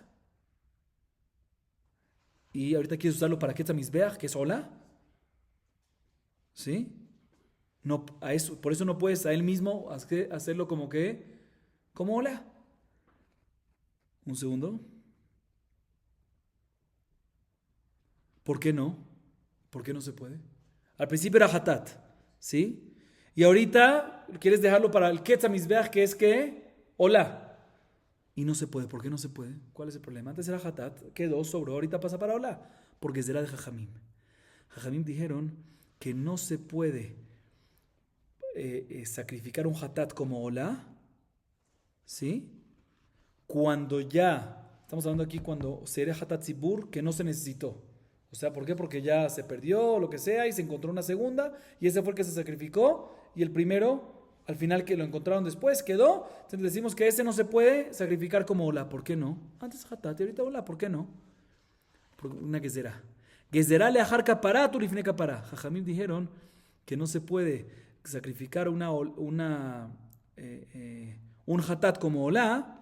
Y ahorita quieres usarlo para qué Tamizbeach, que es hola. ¿Sí? No, a eso, por eso no puedes a él mismo hacerlo como que, como hola. Un segundo. ¿Por qué no? ¿Por qué no se puede? Al principio era Hatat, ¿sí? Y ahorita quieres dejarlo para el Ketza Mizbeach, que es que, hola. Y no se puede. ¿Por qué no se puede? ¿Cuál es el problema? Antes era Hatat, quedó, sobró, ahorita pasa para hola. Porque será de Jajamim. Jajamim dijeron que no se puede sacrificar un Hatat como hola, ¿sí? Cuando ya, estamos hablando aquí cuando sería Hatat Zibur, que no se necesitó. O sea, ¿por qué? Porque ya se perdió o lo que sea y se encontró una segunda y ese fue el que se sacrificó y el primero, al final que lo encontraron después, quedó. Entonces decimos que ese no se puede sacrificar como hola. ¿Por qué no? Antes Hatat y ahorita hola. ¿Por qué no? Por una gezerá. Gezerá le ajar capará, tu lifne capará. Jajamim dijeron que no se puede sacrificar un hatat como hola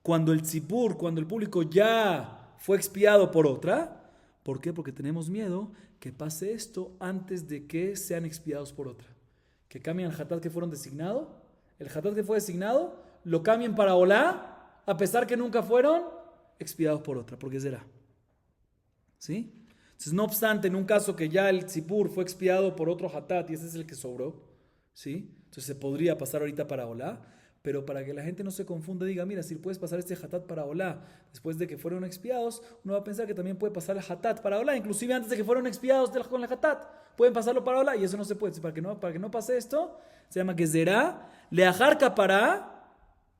cuando el tzibur, cuando el público ya fue expiado por otra. ¿Por qué? Porque tenemos miedo que pase esto antes de que sean expiados por otra. Que cambien el hatat que fueron designados. El hatat que fue designado lo cambien para hola a pesar que nunca fueron expiados por otra. ¿Por qué será? ¿Sí? Entonces, no obstante, en un caso que ya el tzibur fue expiado por otro hatat y ese es el que sobró, ¿sí? Entonces se podría pasar ahorita para hola. Pero para que la gente no se confunda, diga, mira, si puedes pasar este hatat para olá después de que fueron expiados, uno va a pensar que también puede pasar el hatat para olá, inclusive antes de que fueron expiados con el hatat, pueden pasarlo para olá y eso no se puede. Para que no pase esto, se llama que zerá, leajar capará,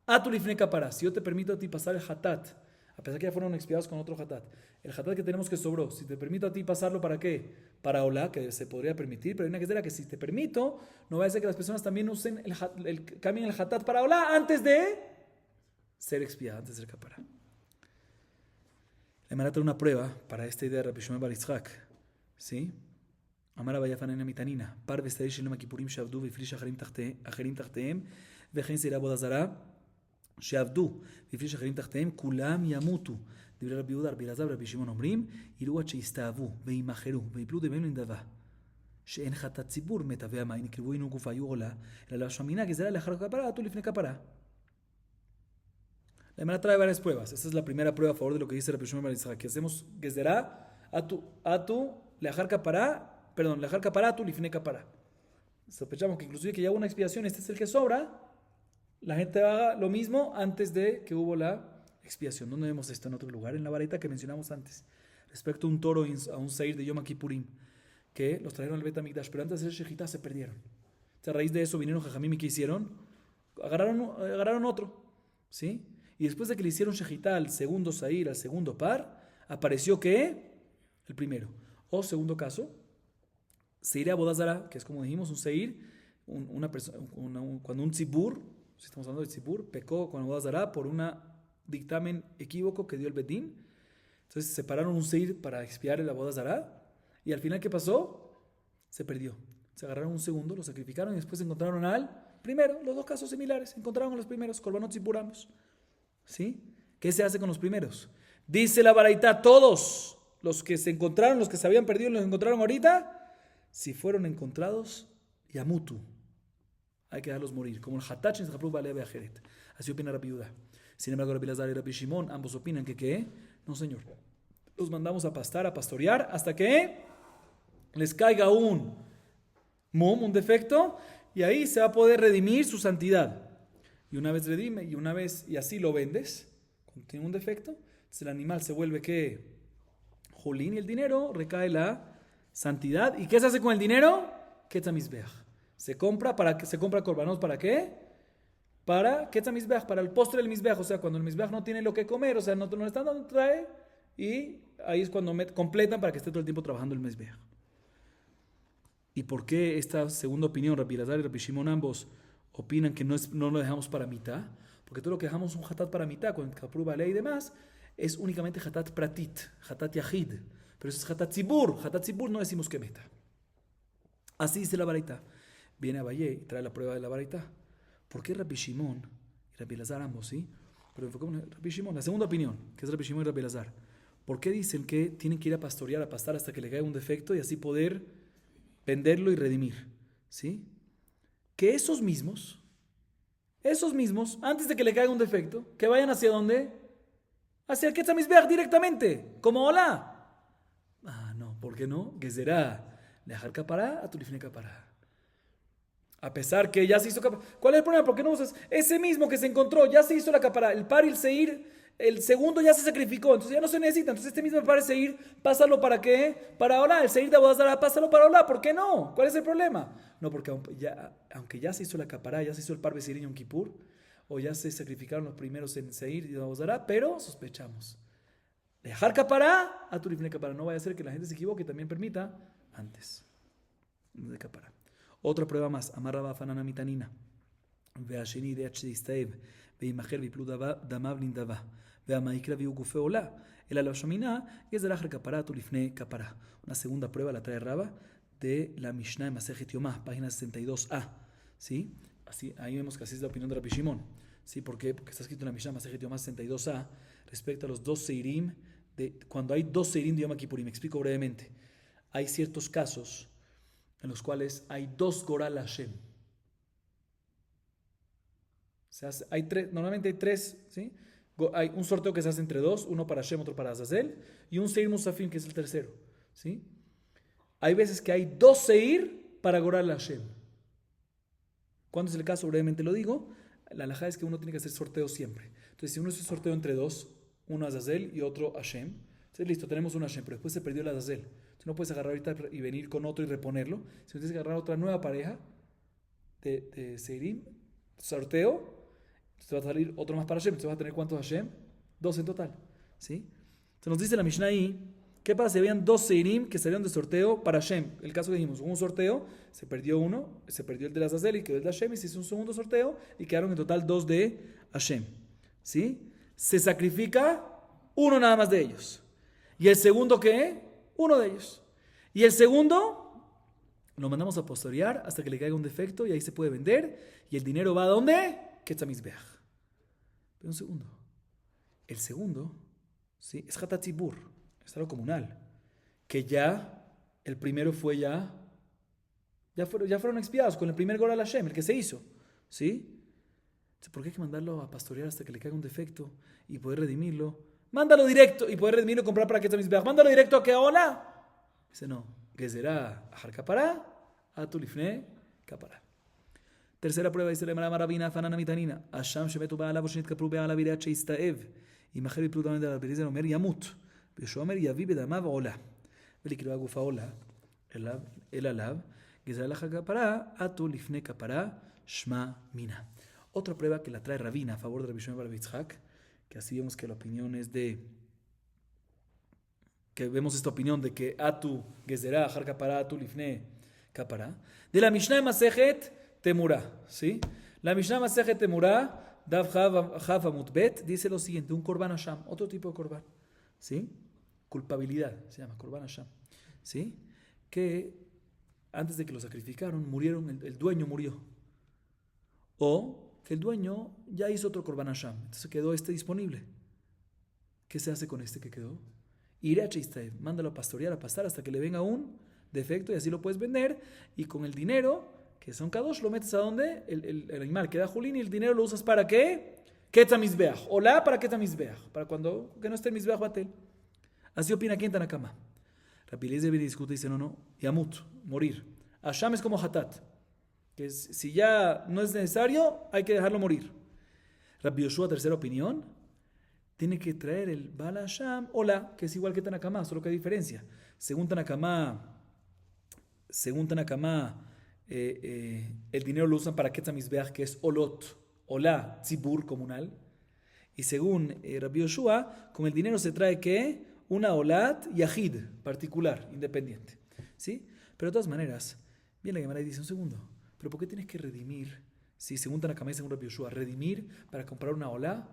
atulifne capará. Si yo te permito a ti pasar el hatat, a pesar que ya fueron expiados con otro hatat, el hatat que tenemos que sobró, si te permito a ti pasarlo, ¿para qué? Para olá, que se podría permitir, pero hay una que será que si te permito, no va a ser que las personas también usen cambien el hatat para olá antes de ser expiado, antes de ser capará. Le van a traer una prueba para esta idea de Rabbi Shimon Bar Yitzchak, ¿sí? Amara Bayafanena Mitanina, par vestay shelem kipurim shavdu v'ifrish acherim tachtehem v'chein seira bodazara שעבדו והפריש אחרים תחתיהם, כולם ימותו. דברי רבי יהודה, רבי אלעזר ורבי שמעון אומרים, יראו עד שיסתאבו וימכרו ויפלו דמם לנדבה. שאין חטאת ציבור מתה והמים נקרבו אינו גופה היו עולה, אלא שהמנהג גזרה לאחר כפרה, עטו לפני כפרה. La Gemara trae varias pruebas. Esta es la primera prueba a favor de lo que dice Rabbi Shimon Bar Yitzchak, que hacemos gezerá atu leajar capará, perdón, leajar capará atu lifne capará. Sospechamos que inclusive que ya hubo una expiación, este es el que sobra. La gente haga lo mismo antes de que hubo la expiación. ¿Dónde vemos esto? En otro lugar, en la varita que mencionamos antes. Respecto a un toro, a un seir de Yom Kippurim, que los trajeron al Bet HaMikdash, pero antes de hacer shejitá se perdieron. A raíz de eso vinieron Jajamim y ¿qué hicieron? Agarraron otro, ¿sí? Y después de que le hicieron shejitá al segundo seir, al segundo par, apareció ¿qué? El primero. O segundo caso, seir abodazara, que es como dijimos, un seir, cuando un tzibur, si estamos hablando de tzibur, pecó con abodazara por un dictamen equívoco que dio el Bedín, Entonces separaron un seir para expiar el boda zará. Y al final, ¿qué pasó? Se perdió. Se agarraron un segundo, lo sacrificaron y después encontraron al primero. Los dos casos similares. Encontraron a los primeros, korbanot y puramos. ¿Sí? ¿Qué se hace con los primeros? Dice la baraita, todos los que se encontraron, los que se habían perdido, los encontraron ahorita, si fueron encontrados, yamutu. Hay que dejarlos morir. Como el hatach en Zapru Balea Beajeret. Así opina Rabbi Yehuda. Sin embargo, Rabbi Elazar y Rabbi Shimon, ambos opinan que ¿qué? No, señor. Los mandamos a pastar, a pastorear, hasta que les caiga un defecto, y ahí se va a poder redimir su santidad. Y una vez redime, y así lo vendes, cuando tiene un defecto, entonces el animal se vuelve que jolín, y el dinero recae la santidad. ¿Y qué se hace con el dinero? Ketzamizbeach. Se compra korbanot, ¿para qué? Para Ketzamizbeach, para el postre del mizbeach. O sea, cuando el mizbeach no tiene lo que comer, o sea, no le están dando, trae, y ahí es cuando completan para que esté todo el tiempo trabajando el mizbeach. ¿Y por qué esta segunda opinión, Rabbi Elazar y Rabbi Shimon ambos opinan que no lo dejamos para mitad? Porque todo lo que dejamos un hatat para mitad, con el kapru balei y demás, es únicamente hatat pratit, hatat yahid. Pero eso es hatat tzibur. Hatat tzibur no decimos que meta. Así dice la baraita. Viene Abaye y trae la prueba de la baraita. ¿Por qué Rabbi Shimon y Rabbi Elazar ambos, sí? Pero enfocamos en Rabbi Shimon, la segunda opinión, que es Rabbi Shimon y Rabbi Elazar. ¿Por qué dicen que tienen que ir a pastorear, a pastar hasta que le caiga un defecto y así poder venderlo y redimir? ¿Sí? Que esos mismos, antes de que le caiga un defecto, que vayan hacia dónde? Hacia el Ketzamizbeach directamente, como hola. No, ¿por qué no? Que será dejar capará a tu lifne capará. A pesar que ya se hizo capará. ¿Cuál es el problema? ¿Por qué no usas ese mismo que se encontró? Ya se hizo la capará. El par y el seir, el segundo ya se sacrificó, entonces ya no se necesita. Entonces este mismo par y seir, pásalo para qué? Para ahora. El seir de Abodazara, pásalo para ahora. ¿Por qué no? ¿Cuál es el problema? No, porque aunque ya se hizo la capará, ya se hizo el par de seir en Yom Kippur, o ya se sacrificaron los primeros en seir y Abodazara, pero sospechamos. Dejar capará a tu lifne capará. No vaya a ser que la gente se equivoque y también permita antes de capará. Otra prueba más. Amarraba fanana mitanina. Veasheni de H. וימחר ויפלו דמיו לנדבה, והמה יקרא ויהיו גופי עולה, אלא לא שמינה, יזרח לכפרה ולפני כפרה. Una segunda prueba la trae Raba de la Mishnah en Masejet Yomá, página 62a. ¿Sí? Así, ahí vemos que así es la opinión de Rabbi Shimon. ¿Sí? ¿Por qué? Porque está escrito en la Mishnah Masejet Yomá 62a respecto a los dos seirim, cuando hay dos seirim de Yom Kippurim. Me explico brevemente. Hay ciertos casos en los cuales hay dos Goral Hashem. Normalmente hay tres, ¿sí? Hay un sorteo que se hace entre dos, uno para Hashem, otro para Azazel, y un Seir Musafim, que es el tercero, ¿sí? Hay veces que hay dos Seir para Goral Hashem. ¿Cuándo es el caso? Brevemente lo digo. La halajá es que uno tiene que hacer sorteo siempre. Entonces, si uno hace sorteo entre dos, uno Azazel y otro Hashem, entonces listo, tenemos un Hashem, pero después se perdió el Azazel. Entonces no puedes agarrar ahorita y venir con otro y reponerlo, sino tienes que agarrar otra nueva pareja de Seirim, sorteo. Entonces va a salir otro más para Hashem. Entonces vas a tener ¿cuántos Hashem? Dos en total. ¿Sí? Entonces nos dice la Mishnah ahí, ¿qué pasa si habían dos Seirim que salieron de sorteo para Hashem? El caso que dijimos, hubo un sorteo, se perdió uno, se perdió el de Azazel y quedó el de Hashem, y se hizo un segundo sorteo y quedaron en total dos de Hashem. ¿Sí? Se sacrifica uno nada más de ellos. ¿Y el segundo qué? Uno de ellos. Y el segundo lo mandamos a pastorear hasta que le caiga un defecto y ahí se puede vender. ¿Y el dinero va a dónde? Ketzamizbeach. Pero un segundo. El segundo, ¿sí? Es Hatat Tzibur, es algo comunal. Que ya, el primero fue ya fueron expiados con el primer Goral Hashem, el que se hizo. ¿Sí? Entonces, ¿por qué hay que mandarlo a pastorear hasta que le caiga un defecto y poder redimirlo? Mándalo directo y poder redimirlo y comprar para Ketzamizbeach. Mándalo directo a que hola. Dice no. Que será Ajar Kapará, Atulifne Kapará. Tercera prueba dice la Gemara Rabina Fanana Mitanina. Asham shemetu ba'alav shenitkaperu be'alav irat sheistaev. Imacher viplu damen de la Berizer omer yamut. Beshomer yavi bedamav ola. Velikiro agufa ola. El alav. Gezal Ajar Kapará, Atulifne Kapará, Shma Mina. Otra prueba que la trae Rabina a favor de Rabbi Shimon bar Yitzhak, que así vemos que la opinión es que vemos esta opinión de que Atu Gezerá Ajar Kapará, Atulifne Kapará. De la Mishnah Masejet Temurá, ¿sí? La Mishnah Masejet Temurá, Dav Chav Amud Bet, dice lo siguiente, un Korban Hasham, otro tipo de Korban, ¿sí? culpabilidad, se llama Korban Hashem, ¿sí? Que antes de que lo sacrificaron, murieron, el dueño murió. O que el dueño ya hizo otro Korban Hashem, entonces quedó disponible. ¿Qué se hace con este que quedó? Iré a Chistaev, mándalo a pastorear, a pastar hasta que le venga un defecto y así lo puedes vender. Y con el dinero, que son kadosh, lo metes a donde el animal queda julín y el dinero lo usas para ¿qué? Ketza Mizbeach. Hola, para Ketza Mizbeach. Para cuando que no esté el Mizbeach batel. Así opina aquí en Tanakama. Rabbi Eliezer viene y discute y dice, no, Yamut, morir. Hashem es como Hatat, que si ya no es necesario, hay que dejarlo morir. Rabbi Yoshua, tercera opinión, tiene que traer el Baal Hashem, hola, que es igual que Tanakama, solo que hay diferencia. Según Tanakama, el dinero lo usan para Ketza Mizbeach, que es Olot, hola, Tzibur comunal. Y según Rabbi Yoshua, con el dinero se trae ¿qué? Una Olat Yahid, particular, independiente. ¿Sí? Pero de todas maneras, viene la Gemara y dice, un segundo, ¿pero por qué tienes que redimir? Si según Tanakama y según Rabbi Yoshua, redimir para comprar una Olá,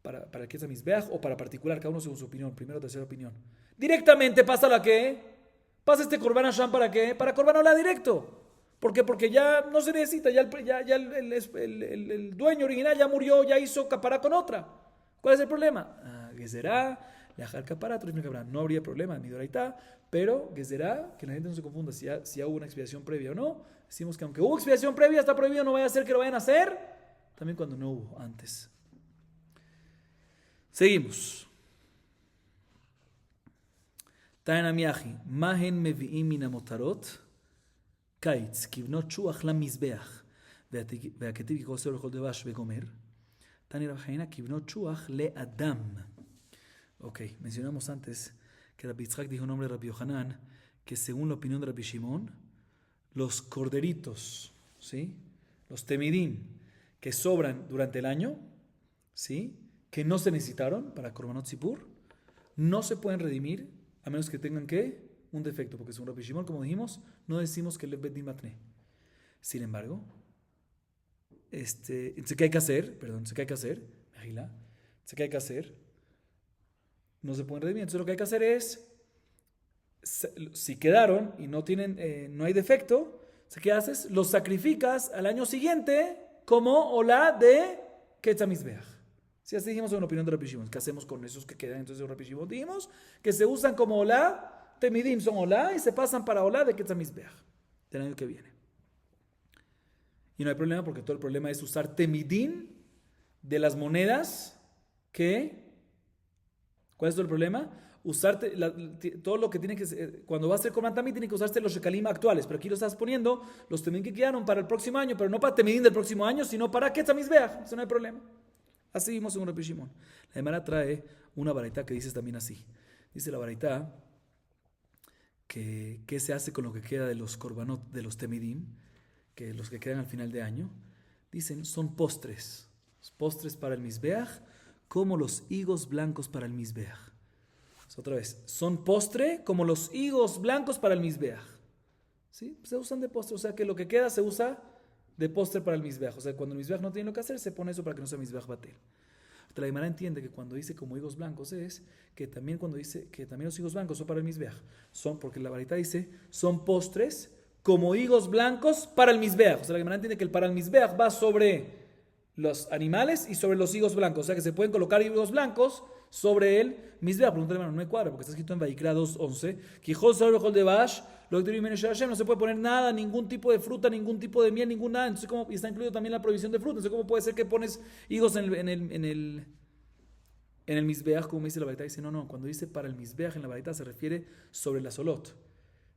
para el Ketza Mizbeach o para particular, cada uno según su opinión, primera o tercera opinión. Directamente pasa la que, pasa este Korban Hashem para qué, para Korban Olá directo. ¿Por qué? Porque ya no se necesita, ya el dueño original ya murió, ya hizo capará con otra. ¿Cuál es el problema? Gezerá, leajar capará, no habría problema, midoraitá, pero gezerá, que la gente no se confunda si ya hubo una expiación previa o no. Decimos que aunque hubo expiación previa, está prohibido, no vaya a ser que lo vayan a hacer, también cuando no hubo antes. Seguimos. Taena miaji, mahen mevi'im min hamotarot, קיץ, כבנות שוח למזבח, והכתיב כעושה לכל דבש וגומר. תני רב חנינא כבנות שוח לאדם. Ok, mencionamos antes que Rabbi Yitzhak dijo en nombre de Rabbi Yohanan que según la opinión de Rabbi Shimon, los corderitos, ¿sí? Los temidim que sobran durante el año, ¿sí? Que no se necesitaron para Korbanot Tzibur, no se pueden redimir a menos que tengan ¿qué? Un defecto, porque según Rabbi Shimon, como dijimos, no decimos que le bedin matne. Sin embargo, ¿qué hay que hacer? No se pueden redimir. Entonces lo que hay que hacer es, si quedaron y no tienen, no hay defecto, ¿qué haces? Los sacrificas al año siguiente como Olá de Ketza Mizbeach. Si así dijimos en la opinión de Rabbi Shimon, ¿qué hacemos con esos que quedan? Entonces Rabbi Shimon dijimos que se usan como Olá. Temidim son Olá y se pasan para Olá de Ketza Mizbeach del año que viene. Y no hay problema porque todo el problema es usar temidim de las monedas que... ¿Cuál es todo el problema? Usarte todo lo que tiene que ser, cuando va a ser Korban Tamid tiene que usarse los shekalim actuales, pero aquí lo estás poniendo los temidim que quedaron para el próximo año, pero no para temidim del próximo año, sino para Ketza Mizbeach. Eso no hay problema. Así vimos según Rabbi Shimon. La Gemara trae una baraita que dice también así. Dice la baraita que ¿qué se hace con lo que queda de los korbanot, de los temidim, que los que quedan al final de año? Dicen, son postres para el Mizbeach, como los higos blancos para el Mizbeach. Otra vez, son postre como los higos blancos para el Mizbeach. ¿Sí? Se usan de postre, o sea que lo que queda se usa de postre para el Mizbeach. O sea, cuando el Mizbeach no tiene lo que hacer, se pone eso para que no sea Mizbeach batel. La Gemara entiende que cuando dice como higos blancos es que también cuando dice que también los higos blancos son para el Mizbeach, son porque la varita dice son postres como higos blancos para el Mizbeach. O sea, la Gemara entiende que el para el Mizbeach va sobre los animales y sobre los higos blancos. O sea, que se pueden colocar higos blancos sobre el Mizbeach. Pregunta la Gemara, no me cuadra porque está escrito en Vayikra 2:11 que no se puede poner nada, ningún tipo de fruta, ningún tipo de miel, ningún nada. Entonces, y está incluido también la prohibición de fruta. Entonces, ¿cómo puede ser que pones higos en el Mizbeach, como dice la Baraita? Dice, no, cuando dice para el Mizbeach en la Baraita se refiere sobre la solot,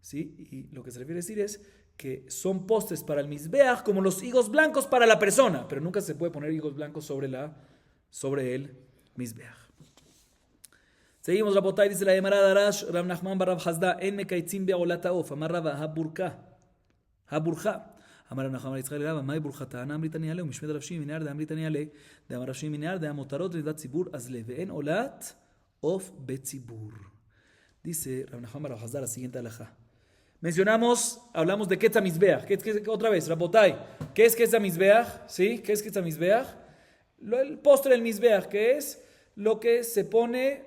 ¿sí? Y lo que se refiere a decir es que son postres para el Mizbeach como los higos blancos para la persona, pero nunca se puede poner higos blancos sobre el Mizbeach. Seguimos, Rabotay, dice la Gemara Darash, Rab Nachman bar Rab Hasda, en mekaitzim be'olat ha'of, amar Rava, haburja. אמר רב נחמן בר יצחק לרבא, מהי ברכתה? אמרי תניא ליה, ומשמד רב שמעון מניער דאמרי תניא ליה, דאמר רב שמעון מניער דאמותרות לנדת ציבור אז ליה, ואין עולת עוף בציבור. Dice Rab Nachman bar Rab Hasda la siguiente halajá. Hablamos de Ketza Mizbeach. Otra vez, Rabotay, ¿qué es Ketza Mizbeach? ¿Sí? ¿Qué es Ketza Mizbeach? El postre del Mizbeach, que es lo que se pone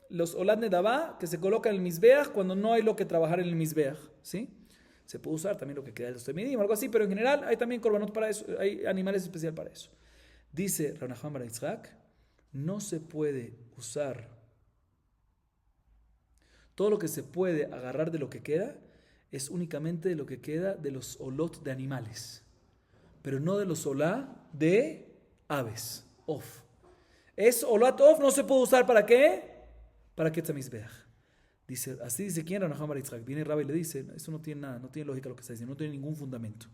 los Olad Nedabá que se colocan en el Mizbeach cuando no hay lo que trabajar en el Mizbeach, ¿sí? Se puede usar también lo que queda de los temidim o algo así, pero en general hay también korbanot para eso, hay animales especiales para eso. Dice Rav Nachman bar Yitzhak, no se puede usar todo lo que se puede agarrar de lo que queda, es únicamente de lo que queda de los olot de animales, pero no de los olá de aves, of. Es olat of, no se puede usar ¿para qué? Para Ketzah Mizbeach. Dice, así dice quién, Rav Nachman bar Yitzhak. Viene Rabba y le dice, eso no tiene nada, no tiene lógica lo que está diciendo, no tiene ningún fundamento.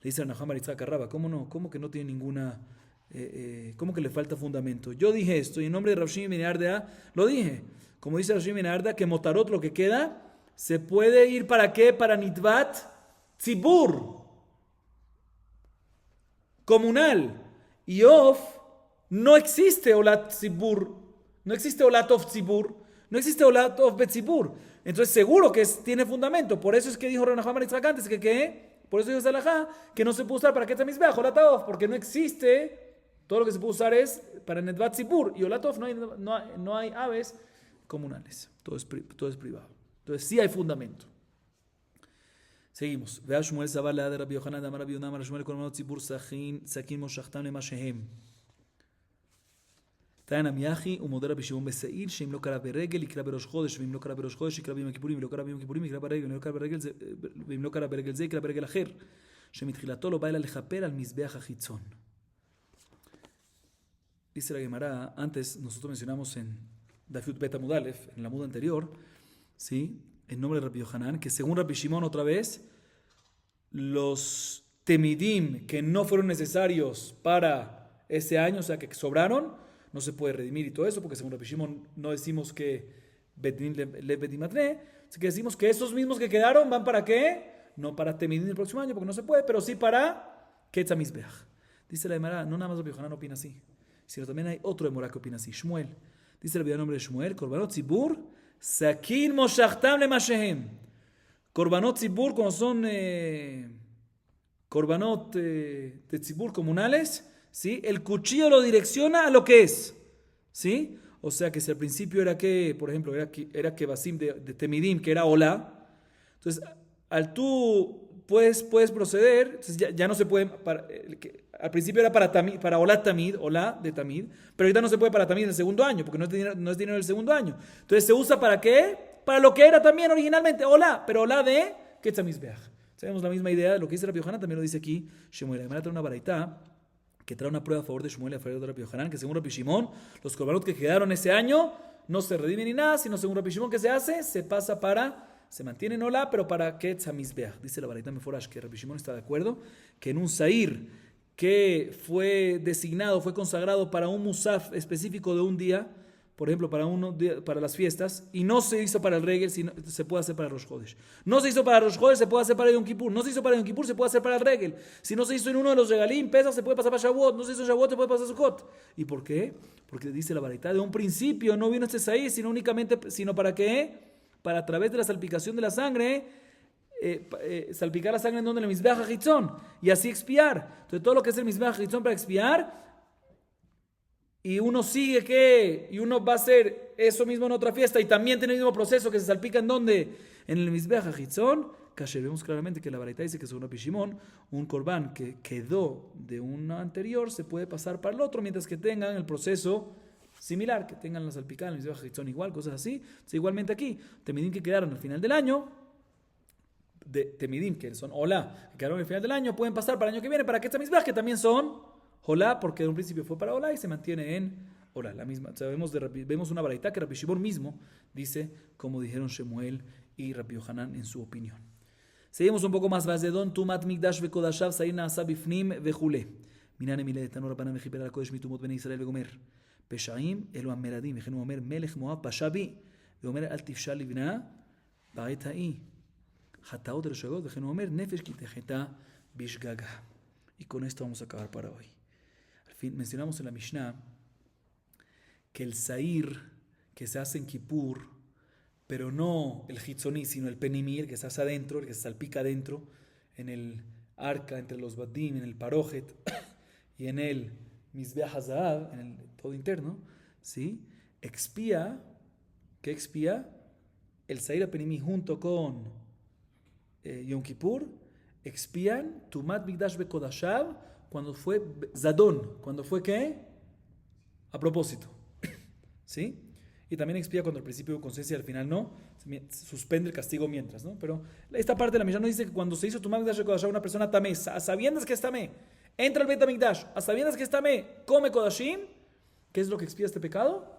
Le dice a Rav Nachman bar Yitzhak a Rabba, ¿cómo no? ¿Cómo que no tiene ninguna, cómo que le falta fundamento? Yo dije esto y en nombre de Rav Shimi ben Yehuda lo dije. Como dice Rav Shimi ben Yehuda, que motarot, lo que queda, se puede ir ¿para qué? Para nitvat tzibur, comunal. Y of, no existe olat tzibur, no existe olat of tzibur, no existe olat of betzibur. Entonces seguro que tiene fundamento. Por eso es que dijo Rav Nachman bar Yitzhak antes que por eso dijo Salahá, que no se puede usar para Ketzah Mizbeach, olat of, porque no existe, todo lo que se puede usar es para netvat tzibur, y olat of no hay aves comunales, todo es privado. Entonces sí hay fundamento. Seguimos. Vea Shmuel Sabar la de Rabbi Yohanan de Amar Rabbi Yonam Shmuel korbanot tzibur sakin moshachtam lema shehem. טען עמיחי ומודה רבי שמעון בשעיר שאם לא קרא ברגל יקרא בראש חודש ואם לא קרא בראש חודש יקרא ביום הכיפורים ולא קרא ביום הכיפורים יקרא ברגל ואם לא קרא ברגל זה יקרא ברגל אחר שמתחילתו לא בא אלא לכפר על מזבח החיצון. Dice la Gemara, antes nosotros mencionamos en Dafyut Bet Amud Aleph, en la muda anterior, ¿sí? En nombre de Rabbi Yohanan, que según Rabbi Shimon otra vez, los temidim que no fueron necesarios para ese año, o sea que sobraron, no se puede redimir y todo eso, porque según Rabbi Shimon no decimos que Bedim le Bedimatne, así que decimos que esos mismos que quedaron van para qué, no para temidim el próximo año, porque no se puede, pero sí para Ketzah Mizbeach. Dice la Gemara, no nada más Rabbi Yohanan opina así, sino también hay otro Emorá que opina así, Shmuel. Dice el nombre de Shmuel, Korbanot Tzibur, Sakin Moshachtam Lema Shehem. Korbanot Tzibur, como son Korbanot de Tzibur comunales, ¿sí? El cuchillo lo direcciona a lo que es, ¿sí? O sea que si al principio era que, por ejemplo, era que Basim de Temidim, que era Olá, entonces al tú puedes proceder, entonces ya no se puede, al principio era para Olá Tamid, Olá de Tamid, pero ahorita no se puede para Tamid del segundo año, porque no es dinero del segundo año. Entonces se usa ¿para qué? Para lo que era también originalmente, Olá, pero Olá de Ketzah Mizbeach. Sabemos la misma idea de lo que dice Rabbi Yohanan, también lo dice aquí Shemuel. Además trae una baraitá que trae una prueba a favor de Shmuel y a favor de Rabbi Yohanan, que según Rabbi Shimon, los korbanot que quedaron ese año no se redimen ni nada, sino según Rabbi Shimon, ¿qué se hace? Se mantiene en Olá, pero para Ketzah Mizbeach. Dice la baraitá Meforash que Rabbi Shimon está de acuerdo que en un Sair que fue designado, fue consagrado para un musaf específico de un día, por ejemplo, para las fiestas, y no se hizo para el regel, sino se puede hacer para Rosh Chodesh. No se hizo para Rosh Chodesh, se puede hacer para Yom Kippur. No se hizo para Yom Kippur, se puede hacer para el regel. Si no se hizo en uno de los regalim, pesas, se puede pasar para Shavuot. No se hizo en Shavuot, se puede pasar a Sukkot. ¿Y por qué? Porque dice la baraitá, de un principio no vino este saí, sino para qué? Para a través de la salpicación de la sangre, salpicar la sangre en donde el Mizbeach HaChitzon, y así expiar. Entonces todo lo que es el Mizbeach HaChitzon para expiar, y uno sigue y uno va a hacer eso mismo en otra fiesta y también tiene el mismo proceso que se salpica en donde, en el Mizbeach HaChitzon. Kasher, vemos claramente que la baraitá dice que según Rabbi Shimon, un corbán que quedó de uno anterior se puede pasar para el otro mientras que tengan el proceso similar, que tengan la salpicada en el Mizbeach HaChitzon igual, cosas así. Entonces, igualmente aquí, temidim que quedaron al final del año, de Temidim, que son Olá, que quedaron al final del año, pueden pasar para el año que viene para Ketzah Mizbeach, que también son Olá, porque de un principio fue para Olá y se mantiene en Olá. La misma, o sea, vemos una baraitá que Rabbi Shimon mismo dice, como dijeron Shemuel y Rabbi Yohanan en su opinión. Seguimos un poco más. Vazedon tumat mikdash vekodashav sair naasa bifnim vechule. Minane mile etanu rabbanan vechiper al kodesh mitumot bnei Israel vegomer. Peshaim elu ameradim. Vechenu omer melech Moab pashabi. Veomer al tifshal livna ba'et ha'i. Hataot reshagot. Vechenu omer nefesh kitecheta bishgaga. Y con esto vamos a acabar para hoy. Al fin, mencionamos en la Mishnah que el sair que se hace en Kippur, pero no el hitzoní, sino el penimí, el que se hace adentro, el que se salpica adentro, en el arca, entre los badim, en el parojet y en el mizbeach hazahav, en el todo interno, ¿sí? Expía ¿Qué expía? El Seir Penimi junto con Yom Kippur expían Tumat Mikdash Bekodashav cuando fue Zadón. ¿Cuando fue qué? A propósito. ¿Sí? Y también expía cuando al principio hubo conciencia y al final no. Suspende el castigo mientras, ¿no? Pero esta parte de la Mishnah nos dice que cuando se hizo Tumat Mikdash Bekodashav una persona tamé, a sabiendas que es tamé, entra al Beit HaMikdash, a sabiendas que es tamé, come Kodashim. ¿Qué es lo que expía este pecado?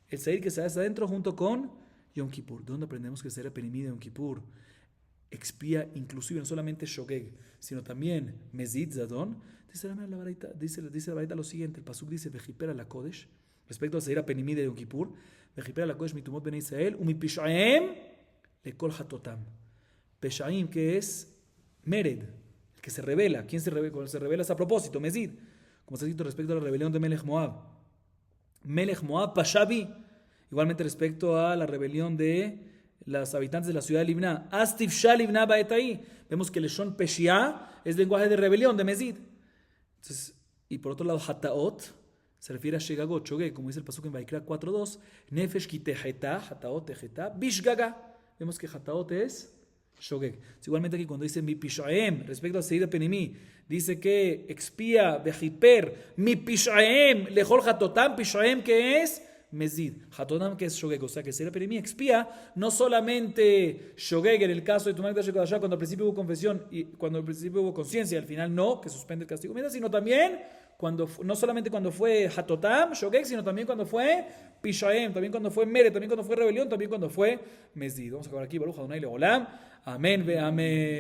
El Seir que se hace adentro junto con Yom Kippur. ¿De dónde aprendemos que el Seir Penimi de Yom Kippur expía inclusive no solamente Shogeg, sino también Mezid Zadon? Dice la Baraita lo siguiente, el Pasuk dice, Vejipera la Kodesh, respecto al Seir Penimi de Yom Kippur, Vejipera la Kodesh mitumot ben Israel, umi pishaem lekol hatotam. Peshaim, que es Mered, el que se revela. ¿Quién se revela? Cuando se revela es a propósito, Mezid. Como está escrito respecto a la rebelión de Melech Moab. Melech Moab Pashabi. Igualmente respecto a la rebelión de los habitantes de la ciudad de Libná. Astif Shah Libná Baetai. Vemos que el Leshon Peshia es lenguaje de rebelión, de Mezid. Entonces, y por otro lado, Hataot se refiere a Shegagot, Shogeg, como dice el pasuk en Vaikra 4.2. Nefesh Kiteheta, Hataot Teheta, Bishgaga. Vemos que Hataot es Shogeg. Igualmente aquí cuando dice mi Pishaem, respecto al Seir Penimi, dice que expía, Bejiper, mi Pishaem, Lejol Hatotam, Pishaem que es Mezid, Hatotam que es Shogeg, o sea que el Seir Penimi expía no solamente Shogeg en el caso de Tumat Mikdash Bekodashav cuando al principio hubo confesión y cuando al principio hubo conciencia y al final no, que suspende el castigo, sino también cuando, no solamente cuando fue Hatotam, Shogeg, sino también cuando fue Pishaem, también cuando fue Mere, también cuando fue rebelión, también cuando fue Mezid. Vamos a acabar aquí, Baruch Adonai Leolam. Amén ve amén.